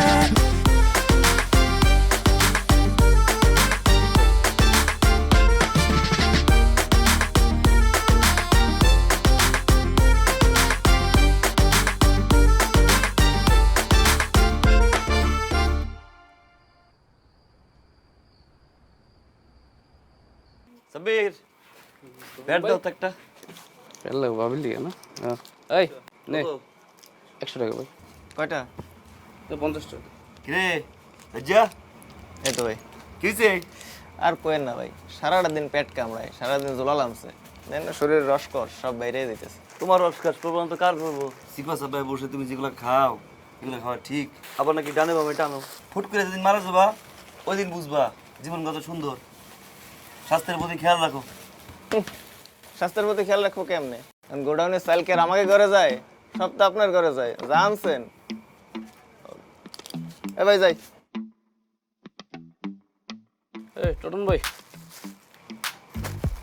D: সাব্বির ব্যাট দাও তো একটা।
A: এলে ভাবিল দিকে না এই নে 100 টাকা ভাই।
K: কয়টা?
A: তো 50 টাকা।
D: কিরে যা
K: এই তো ভাই।
D: কিছে
K: আর কোয়েন না ভাই, সারাটা দিন পেট কামড়ায়, সারাদিন জোলা লামছে, দেন না শরীরের রসকর সব বাইরে দিতেছে।
D: তোমার রসকার প্রবলেম তো কার করবো? সিপা সাবাই বসে তুমি যেগুলো খাও এগুলো খাওয়া ঠিক। আবার নাকি ডানে বামে টানো, ফুট করে যেদিন মারা যাবা ওই দিন বুঝবা জীবন কত সুন্দর। স্বাস্থ্যের প্রতি খেয়াল রাখো।
K: স্বাস্থ্যের প্রতি খেয়াল রাখবো কেমনে? গোডাউনের চাল কে আর আমাকে ঘরে যায়? সব তো আপনার ঘরে যায়, জানছেন? এ ভাই যাই।
A: এই টোটন ভাই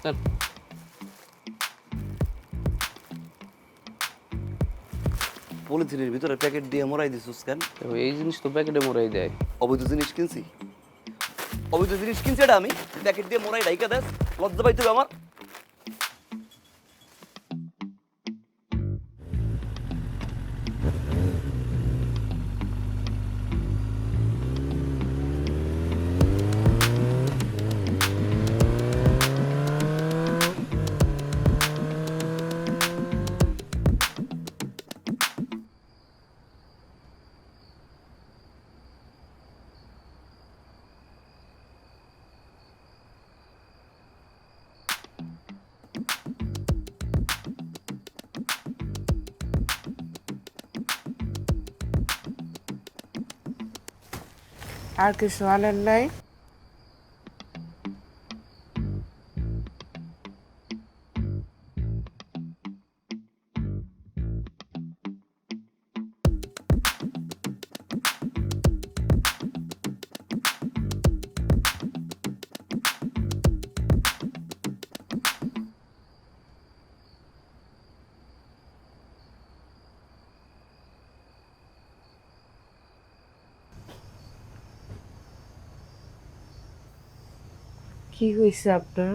A: দেন।
D: পলিথিনের ভিতরে প্যাকেট দিয়ে মরাই দিছিস কেন?
A: এই জিনিস তো প্যাকেটে মোড়াই দেয়।
D: অবৈধ জিনিস কিনছি, অবৈধ জিনিস কিনছি এটা আমি প্যাকেট দিয়ে মরাই রাইকা দেস, লজ্জা পাইতে হবে আমার।
L: আর কিছু আনেন নাই? কি হয়েছে আপনার?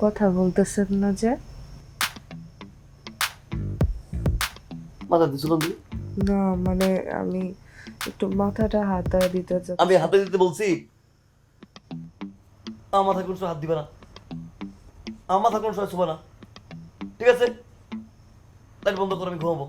L: কথা বলতেছেন না যে?
D: মাথা দিছিল
L: না মানে আমি একটু মাথাটা হাতায় দিতে চাচ্ছি।
D: আমি হাতে দিতে বলছি? আমার মাথা কোন সময় হাত দিবে না, আমার মাথা কোন সময় ছুবে না, ঠিক আছে? লাইট বন্ধ করে আমি ঘুমাবো।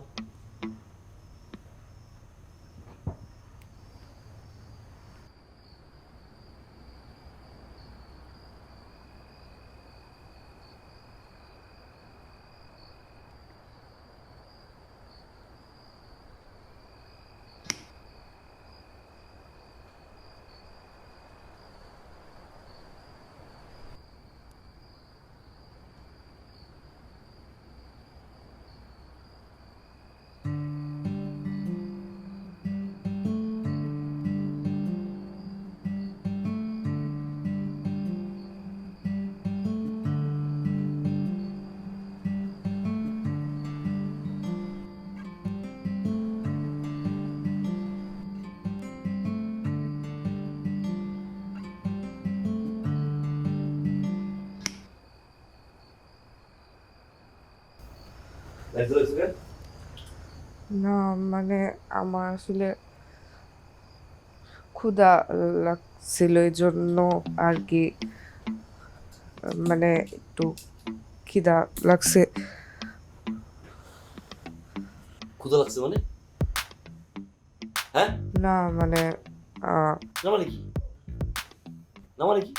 J: না মানে আমার আসলে ক্ষুধা লাগছিল এই জন্য আর কি, মানে একটু খিদা লাগছে।
D: ক্ষুধা লাগছে মানে? হ্যাঁ
J: না মানে
D: না মানে কি? না মানে কি?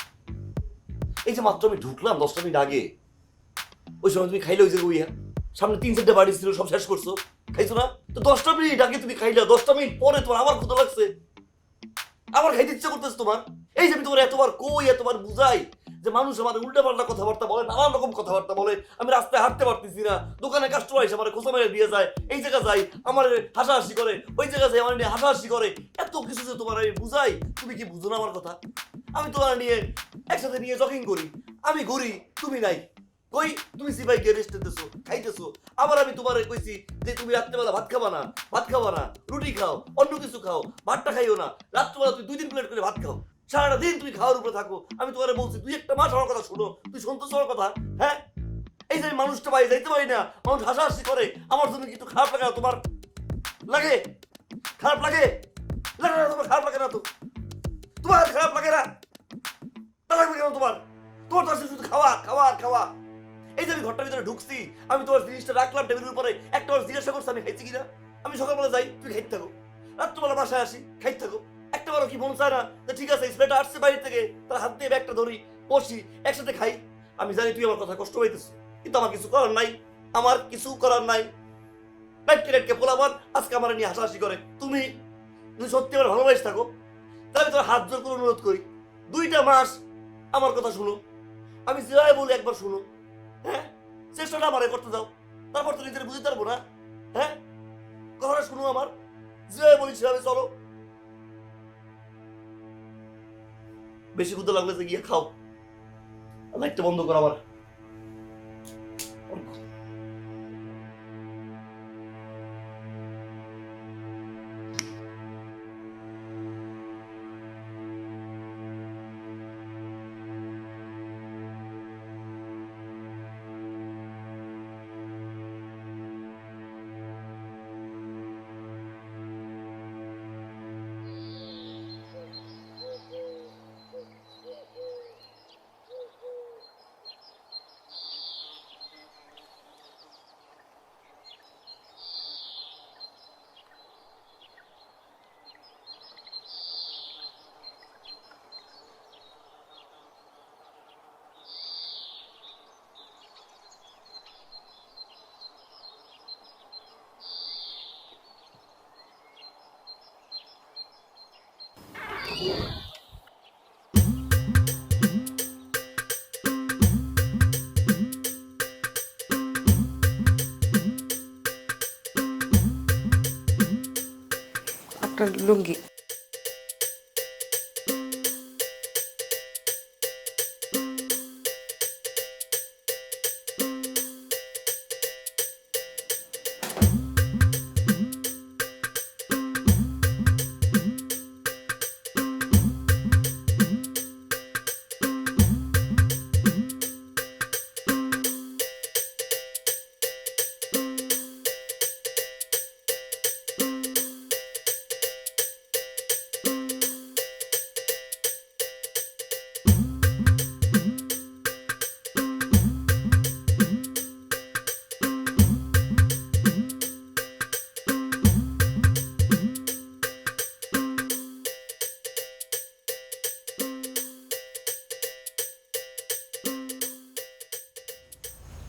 D: এই যে মাত্র আমি ঢুকলাম 10টা মিনিট আগে, ওই সময় তুমি খাইলে ওই যে ওইয়া সামনে 3-4টা বাড়ি ছিল, সব শেষ করছো, খাইছো না? তো 10টা মিনিট আগে তুমি খাইলে, 10টা মিনিট পরে তোমার আবার ক্ষুধা লাগছে, আবার খাইতে ইচ্ছা করতেছে তোমার। এই যে আমি তোমার এতবার কই, এতবার বুঝাই যে মানুষ আমার উল্টা পাল্টা কথাবার্তা বলে, নানান রকম কথাবার্তা বলে, আমি রাস্তায় হাঁটতে পারতেছি না, দোকানে কাস্টমার এসে আমার খোঁচা মেরে দিয়ে যায়, এই জায়গা যাই আমার হাসাহাসি করে, ওই জায়গা যাই আমার নিয়ে হাসাহাসি করে, এত কিছু যে তোমার আমি বুঝাই, তুমি কি বুঝো না আমার কথা? আমি তোমার নিয়ে একসাথে নিয়ে জগিং করি, আমি ঘুরি, তুমি নাই কই, তুমি সিপাই গিয়ে রেস্ট নিতেছো, খাইতেছো, আবার আমি তোমারে কইছি যে তুমি রাত্রেবেলা ভাত খাবা না, ভাত খাবা না, রুটি খাও, অন্য কিছু খাও, ভাতটা খাইও না, রাত্রেবেলা তুমি 2-3 প্লেট করে ভাত খাও, সারাটা দিন তুমি খাওয়ার উপরে থাকো। আমি তোমারে বলছি তুই একটা মাস আমার কথা শোনো, তুই শুনতেছো আমার কথা? হ্যাঁ, এই যে মানুষটা বাইরে যাইতে পারি না, মানুষ হাসাহাসি করে, আমার জন্য কি একটু খারাপ লাগে না তোমার? লাগে? খারাপ লাগে? লাগে না তোমার? খারাপ লাগে না তো? তোমার খারাপ লাগে না? তা লাগবে কেন তোমার? তোমার তো শুধু খাওয়া খাওয়া খাওয়া। এই যে আমি ঘরটার ভিতরে ঢুকছি, আমি তোমার জিনিসটা রাখলাম টেবিলের উপরে, একটা বার জিজ্ঞাসা করছি আমি খাইছি কিনা? আমি সকালবেলা যাই, তুমি খাইতে থাকো, রাত্রবেলা বাসায় আসি, খাইতে থাকো, একটা বারও কি মন চায় না যে ঠিক আছে ছেলেটা আসছে বাইরে থেকে, তার হাত দিয়ে ব্যাগটা ধরি, বসি, একসাথে খাই? আমি জানি তুই আমার কথা কষ্ট পাইতেছিস, কিন্তু আমার কিছু করার নাই, আমার কিছু করার নাই। নাটকে নাটকে পোলাবার আজকে আমার নিয়ে হাসাহাসি করে। তুমি তুমি সত্যি আমার ভালোবাসি থাকো, তাহলে তোর হাত জোর করে অনুরোধ করি 2টা মাস আমার কথা শুনো, আমি যেভাবে বলি একবার শুনো, হ্যাঁ, চেষ্টাটা আমারে করতে দাও, তারপর তো নিজের বুঝতে পারবো না। হ্যাঁ, কথাটা শুনো আমার, যেভাবে বলি সেভাবে চলো। বেশি ক্ষুধা লাগলে যে গিয়ে খাও, লাইটটা বন্ধ করো আমার।
J: আপনার লুঙ্গি।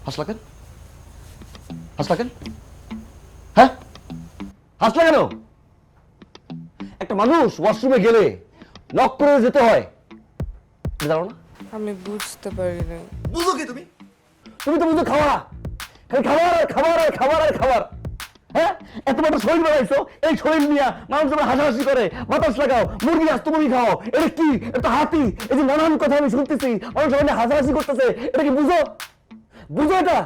D: হাসলা কেন? হাসলা কেন? হ্যাঁ, হাসলা কেন? একটা মানুষ ওয়াশরুমে গেলে নক করে যেতে হয়, জানো না?
J: আমি বুঝতে পারি না।
D: বুঝো কি তুমি? তুমি তো বুঝো খাওয়া, খালি খাবার আর খাবার আর খাবার আর খাবার। হ্যাঁ, এত বড় শরীর বানাইছো, এই শরীর নিয়ে মানুষ যখন হাসাহাসি করে, বাতাস লাগাও, মুরগি আসতো মুরগি খাও, এটা কি? এটা হাতি। এই যে নানান কথা আমি শুনতেছি, মানুষ ওখানে হাসাহাসি করতেছে, এটা কি বুঝো? বুঝো এটা?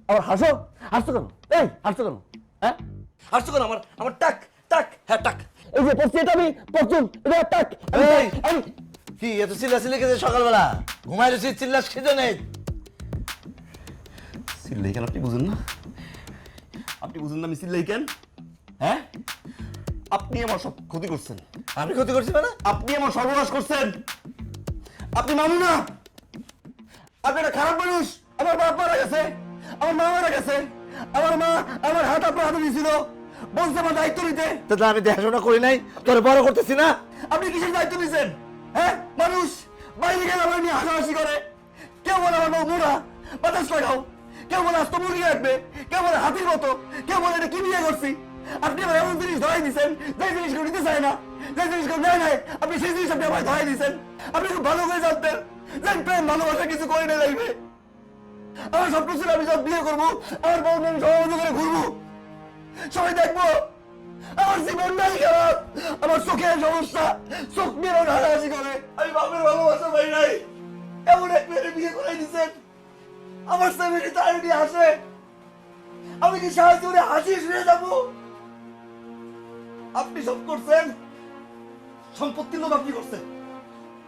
D: আবার হাসো? হাসছো কেন? এই হাসছো কেন? হ্যাঁ, হাসছো কেন? আমার আমার টাক টাক, হ্যাঁ টাক, এই যে পড়ছি, এটা আমি পড়ছুন, এটা টাক। আমি
B: কি এত চিল্লাচিল্লি খেতে সকালবেলা? ঘুমাই রয়েছি, চিল্লাস খেতে নেই।
D: চিল্লাই কেন আপনি বুঝুন না? বুঝুন না মিছিল কেন? হ্যাঁ, আপনি আমার সব ক্ষতি করছেন।
B: আমি ক্ষতি করছি মানে?
D: আপনি আমার সর্বনাশ করছেন। আপনি মামু না, আপনি একটা খারাপ মানুষ। আমার বাপ মারা গেছে, আমার মা মারা গেছে, আমার মা আমার হাত আপনার হাতে দিয়েছিল, বলছে আমার দায়িত্ব নিতে।
B: তাহলে আমি দেখাশোনা করি নাই, তোরে বড় করতেছি না?
D: আপনি কিসের দায়িত্ব নিয়েছেন? হ্যাঁ, মানুষ বাইরে গেলে আমার নিয়ে হাসাহাসি করে। কেউ বলে আমার বউ মোড়া, বাতাস লাগাও, কেউ বলে আস্ত মুরগি রাখবে, কেউ বলে হাতির মতো, কেউ বলে এটা কি বিয়ে করছি। আপনি আমার এমন জিনিস ধরাই দিচ্ছেন যে জিনিসগুলো নিতে চায় না, যে জিনিসগুলো নেয় নাই, আপনি সেই জিনিস আপনি আমার ধরাই দিচ্ছেন। আপনি খুব ভালো করে জানতেন যে প্রেম ভালোবাসা কিছু করে না লাগবে। আমার স্বপ্ন ছিল আমি যখন বিয়ে করবো, আমার বউ আমি সহমত করে ঘুরবো, সবাই দেখবো আমার জীবন নাই খারাপ, আমার চোখের সমস্যা, চোখ মেয়েও হাসাহাসি করে। আমি বাপের ভালোবাসা পাই নাই, এমন এক মেয়ের বিয়ে করে দিচ্ছেন। আমার ফ্যামিলি তার নিয়ে আসে, আমি কি সাহায্য করে হাসি শুয়ে যাবো? আপনি সব করছেন, সম্পত্তির লোভ আপনি করছেন,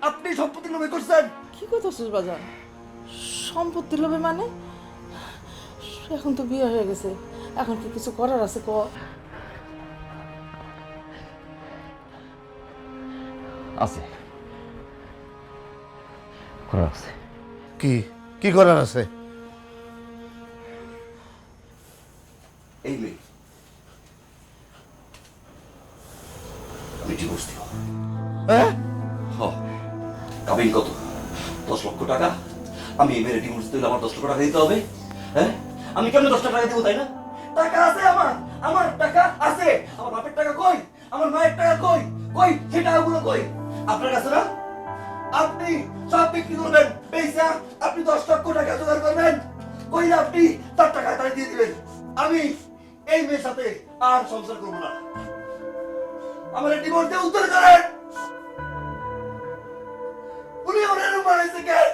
D: আপনি সম্পত্তির লোভে করছেন।
L: কি করতেছিস বাজার? সম্পত্তি লোভে মানে? এখন তো বিয়ে হয়ে গেছে, এখন কি কিছু করার আছে ক?
D: আছে, করার আছে।
B: কি কি করার আছে?
D: এই মেয়ে আমি ডিভোর্স দিব।
B: হ্যাঁ,
D: কাবিন কত? 10 লক্ষ টাকা। আমি এই মেয়ের ডিভোর্স দিলে আমার 10 লক্ষ টাকা দিতে হবে। হ্যাঁ, আমি কেমন 10 টাকা দেবো? তাই না? টাকা আছে আমার, আমার টাকা আছে। আমার বাপের টাকা কই? আমার মায়ের টাকা কই? কই সেই টাকাগুলো কই? আপনার কাছে না? আপনি সব বিক্রি করবেন, পয়সা আপনি 10 লক্ষ টাকা জোগাড় করবেন, কইলে আপনি তার টাকা তাই দিয়ে দিবেন। আমি এই মেয়ের সাথে আর সংসার করবো না। আমার ডিভোর্স দিয়ে উত্তর করেন। উনি আমার এরকম বানাইছে কেন?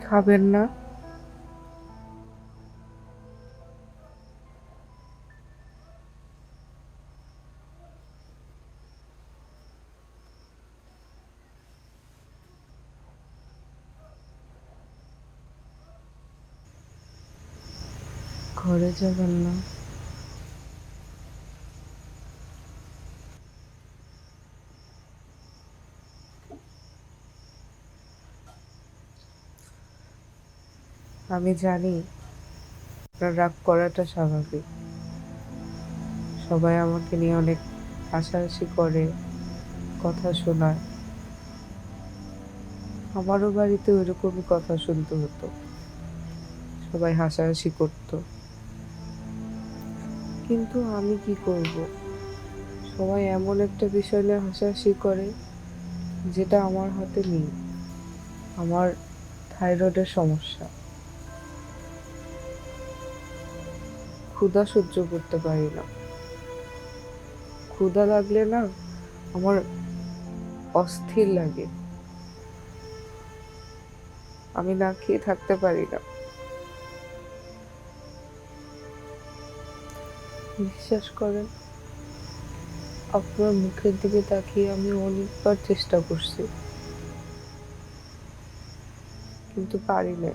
J: খাবেন না? ঘরে যাবেন না? আমি জানি আপনার রাগ করাটা স্বাভাবিক। সবাই আমাকে নিয়ে অনেক হাসাহাসি করে, কথা শোনায়। আমারও বাড়িতে ওইরকমই কথা শুনতে হতো, সবাই হাসাহাসি করত। কিন্তু আমি কি করব? সবাই এমন একটা বিষয় নিয়ে হাসাহাসি করে যেটা আমার হাতে নেই। আমার থাইরয়েডের সমস্যা, ক্ষুধা সহ্য করতে পারি না। ক্ষুধা লাগলে না আমার অস্থির লাগে, আমি না খেয়ে থাকতে পারি না। বিশ্বাস করেন, আপনার মুখের দিকে তাকিয়ে আমি অনেকবার চেষ্টা করছি, কিন্তু পারি না।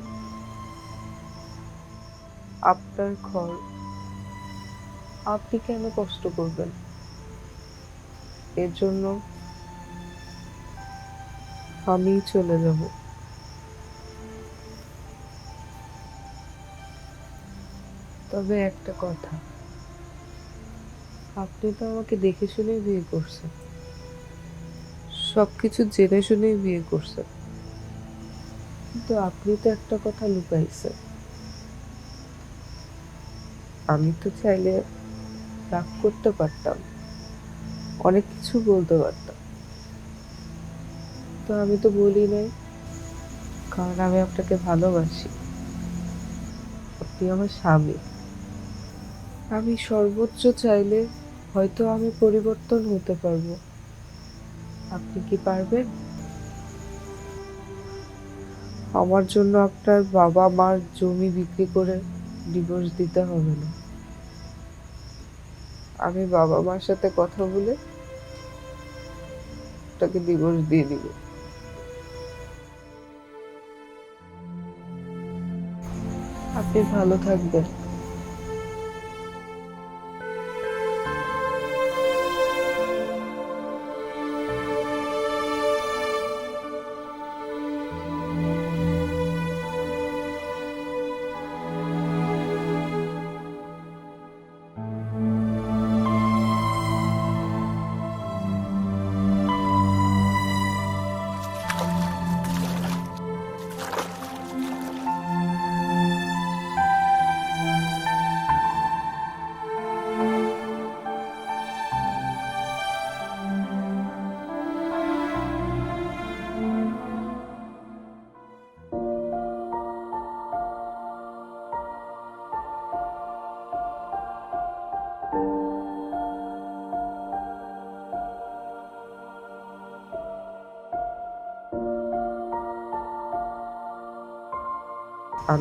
J: আপনার ঘর, আপনি কেন কষ্ট করবেন? এর জন্য আমি চলে যাব। তবে একটা কথা, আপনি তো আমাকে দেখে শুনে বিয়ে করছেন, সবকিছু জেনে শুনেই বিয়ে করছেন। কিন্তু আপনি তো একটা কথা লুকাইছেন। আমি তো চাইলে রাগ করতে পারতাম, অনেক কিছু বলতে পারতাম, তো আমি তো বলি নাই, কারণ আমি আপনাকে ভালোবাসি। আপনি আমার স্বামী। আমি সর্বোচ্চ চাইলে হয়তো আমি পরিবর্তন হতে পারবো। আপনি কি পারবেন? আমার জন্য আপনার বাবা মার জমি বিক্রি করে ডিভোর্স দিতে হবে না। আমি বাবা মার সাথে কথা বলে তাকে ডিভোর্স দিয়ে দিব। আপনি ভালো থাকবেন।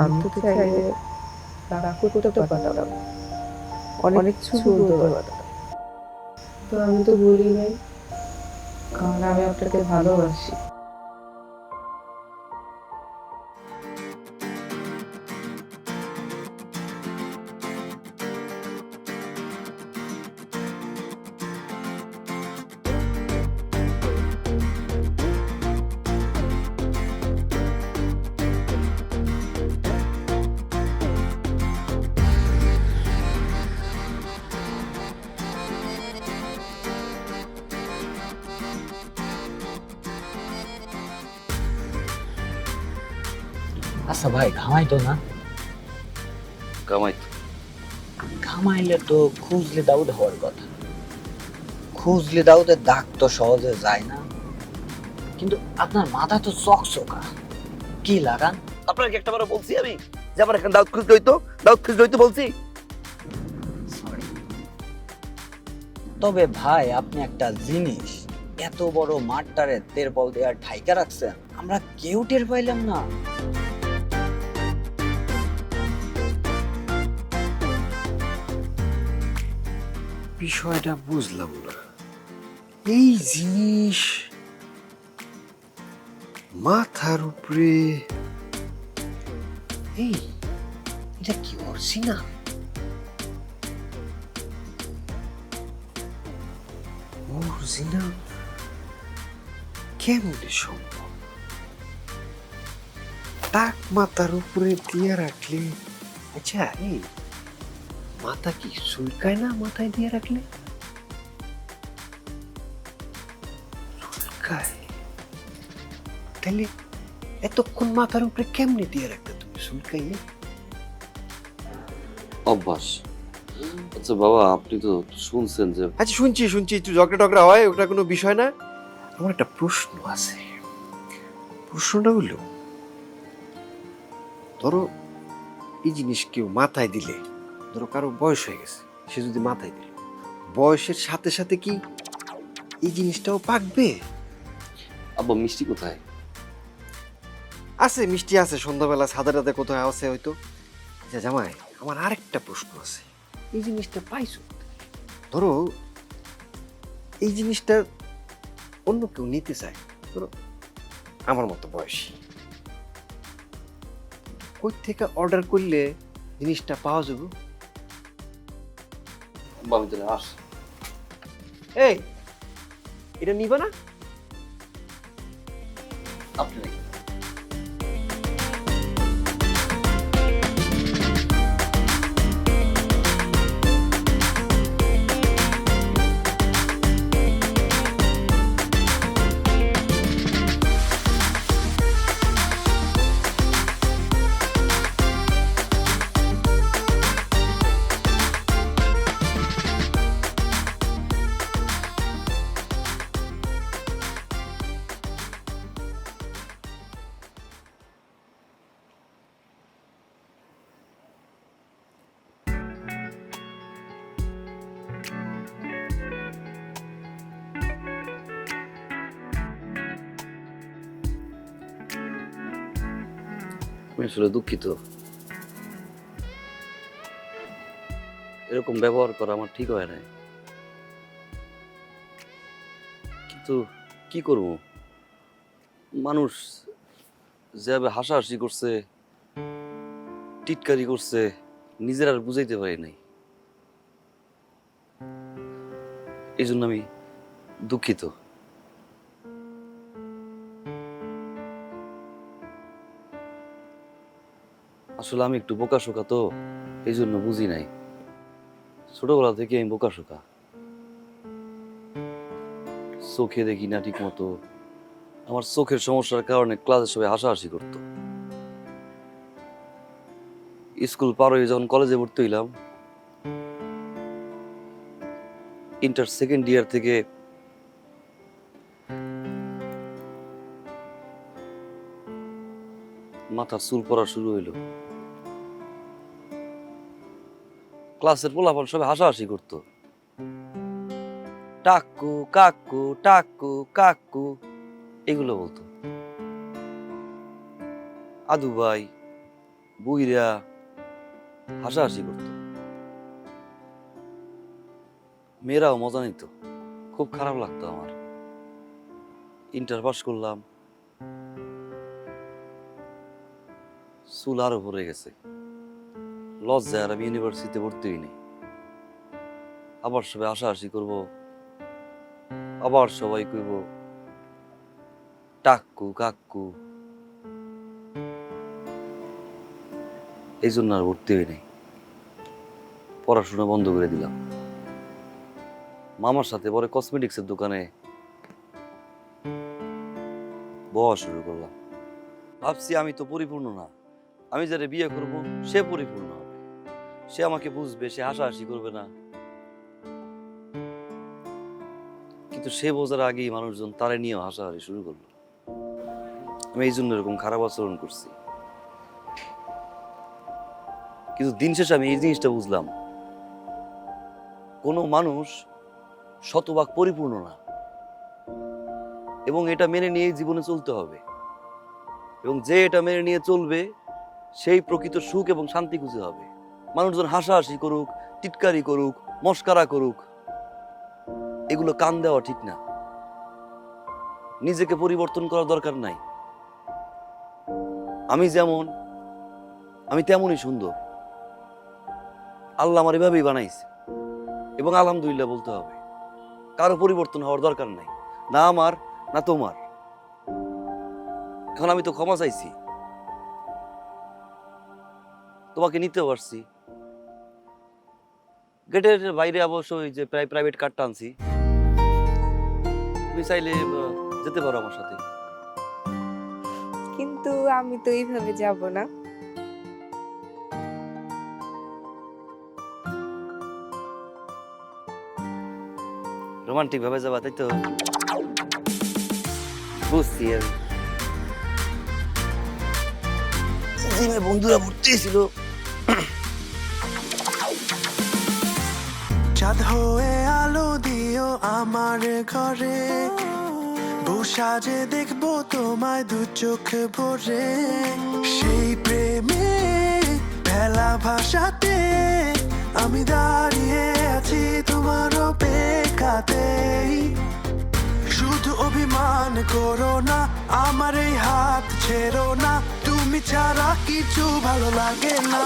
J: আমি তো চাইলে রাগ করতে পারতাম, অনেক কিছু বলতে পারতাম, তো আমি তো বলি নাই, কারণ আমি আপনাকে ভালোবাসি।
K: আচ্ছা ভাই, ঘামাইতো না?
D: কামাইতো।
K: ঘামাইলে তো খুঁজলে দাউদ হওয়ার কথা। খুঁজলে দাউদের দাগ তো সহজে যায় না, কিন্তু আপনার মাথা তো চকচকা। কি লাগান?
D: আপনার কি একটা বার বলছি আমি যে আমার এখানে দাউদ খুঁজতে হইতো? দাউদ খুঁজতে হইতো বলছি?
K: তবে ভাই, আপনি একটা জিনিস, এত বড় মাঠটারে তেরপল দিয়ে ঢাইকা রাখছেন, আমরা কেউ টের পাইলাম না।
H: বিষয়টা বুঝলাম না। এই জিনিস মাথার উপরে, এই এটা কি অরিজিনাল? অরিজিনাল কেমনে সম্ভব? টাক মাথার উপরে দিয়ে রাখলে, আচ্ছা এই মাথা কি চুলকায় না মাথায় দিয়ে রাখলে? চুলকায়? তাহলে এতক্ষণ মাথার উপরে কেমনে দিয়ে রাখতে তুমি চুলকাইয়ে?
D: অভ্যাস। আচ্ছা বাবা, আপনি তো শুনছেন যে...
H: আচ্ছা শুনছি, একটু ঝগড়া টগড়া হয়, ওটা কোনো বিষয় না। আমার একটা প্রশ্ন আছে। প্রশ্নটা হলো, ধরো এই জিনিস কেউ মাথায় দিলে, ধরো কারো বয়স হয়ে গেছে, সে যদি মাথায় দিল, বয়সের সাথে সাথে কি এই জিনিসটাও পাকবে?
D: আব্বা মিষ্টি কোথায়?
H: আছে, মিষ্টি আছে, সন্ধ্যাবেলা ছাদে রাতে কোথায় আছে হয়তো। আচ্ছা জামাই, আমার আরেকটা প্রশ্ন আছে। এই জিনিসটা পাইছো, ধরো এই জিনিসটা অন্য কেউ নিতে চায়, ধরো আমার মতো বয়সী, কই থেকে অর্ডার করলে জিনিসটা পাওয়া যাবে? এই এটা নিবা না?
D: আপনি আমি আসলে দুঃখিত। এরকম ব্যবহার করা আমার ঠিক হয় না, কিন্তু কি করব, মানুষ যেভাবে হাসাহাসি করছে, টিটকারি করছে, নিজের আর বুঝাইতে পারি নাই। এই জন্য আমি দুঃখিত। আসলে আমি একটু বোকাশোকা তো, এই জন্য বুঝি নাই। ছোটবেলা থেকে আমি বোকাশোকা, চোখে দেখি না ঠিক মতো। আমার চোখের সমস্যার কারণে ক্লাসে সবাই হাসাহাসি করত। স্কুল পার হয়ে যখন কলেজে ভর্তি হইলাম, ইন্টার সেকেন্ড ইয়ার থেকে মাথা চুল পড়া শুরু হইল। ক্লাসের পোলাপান সবাই হাসাহাসি করত, টাক্কু কাক্কু টাক্কু কাক্কু এগুলো বলতো। আদু ভাই বুইরা হাসাহাসি করত, মেয়েরাও মজা নিত। খুব খারাপ লাগতো আমার। ইন্টার পাস করলাম, চুল আরো ভরে গেছে, লজ্জায় আর আমি ইউনিভার্সিটিতে ভর্তি হইনি। আবার সবাই হাসাহাসি করব, আবার সবাই কইব টাক্কু কাক্কু, এই জন্য আর ভর্তি হইনি। পড়াশোনা বন্ধ করে দিলাম। মামার সাথে পরে কসমেটিক্সের দোকানে বওয়া শুরু করলাম। ভাবছি আমি তো পরিপূর্ণ না, আমি যারা বিয়ে করব সে পরিপূর্ণ হবে, সে আমাকে বুঝবে, সে হাসাহাসি করবে না। কিন্তু সে বোঝার আগেই মানুষজন তারে নিয়েও হাসাহাসি শুরু করলো। আমি এই জন্য এরকম খারাপ আচরণ করছি। কিন্তু দিন শেষে আমি এই জিনিসটা বুঝলাম, কোনো মানুষ শতভাগ পরিপূর্ণ না, এবং এটা মেনে নিয়ে জীবনে চলতে হবে। এবং যে এটা মেনে নিয়ে চলবে সেই প্রকৃত সুখ এবং শান্তি খুঁজে হবে। মানুষজন হাসাহাসি করুক, টিটকারি করুক, মস্কারা করুক, এগুলো কান দেওয়া ঠিক না। নিজেকে পরিবর্তন করার দরকার নাই। আমি যেমন, আমি তেমনই সুন্দর। আল্লাহ আমার এভাবেই বানাইছে, এবং আলহামদুলিল্লাহ বলতে হবে। কারো পরিবর্তন হওয়ার দরকার নাই, না আমার না তোমার। এখন আমি তো ক্ষমা চাইছি, তোমাকে নিতে পারছি। গেটের বাইরে অবশ্যই যে প্রাইভেট কারটা আনছি, তুমি চাইলে যেতে পারো আমার সাথে।
J: কিন্তু আমি তো এইভাবে যাব না।
D: রোমান্টিক ভাবে যাবা, তাই তো? বুঝছি। জিমে বন্ধুরা ভর্তি ছিল।
N: চাঁদ হয়ে আলো দিও আমার ঘরে, বউ সাজে দেখবো তোমায় দু চোখ ভরে। সেই প্রেমে ভেলা ভাষাতে আমি দাঁড়িয়ে আছি তোমার অপেক্ষাতেই। শুধু অভিমান করো না, আমার এই হাত ছেড়ো না, তুমি ছাড়া কিছু ভালো লাগে না।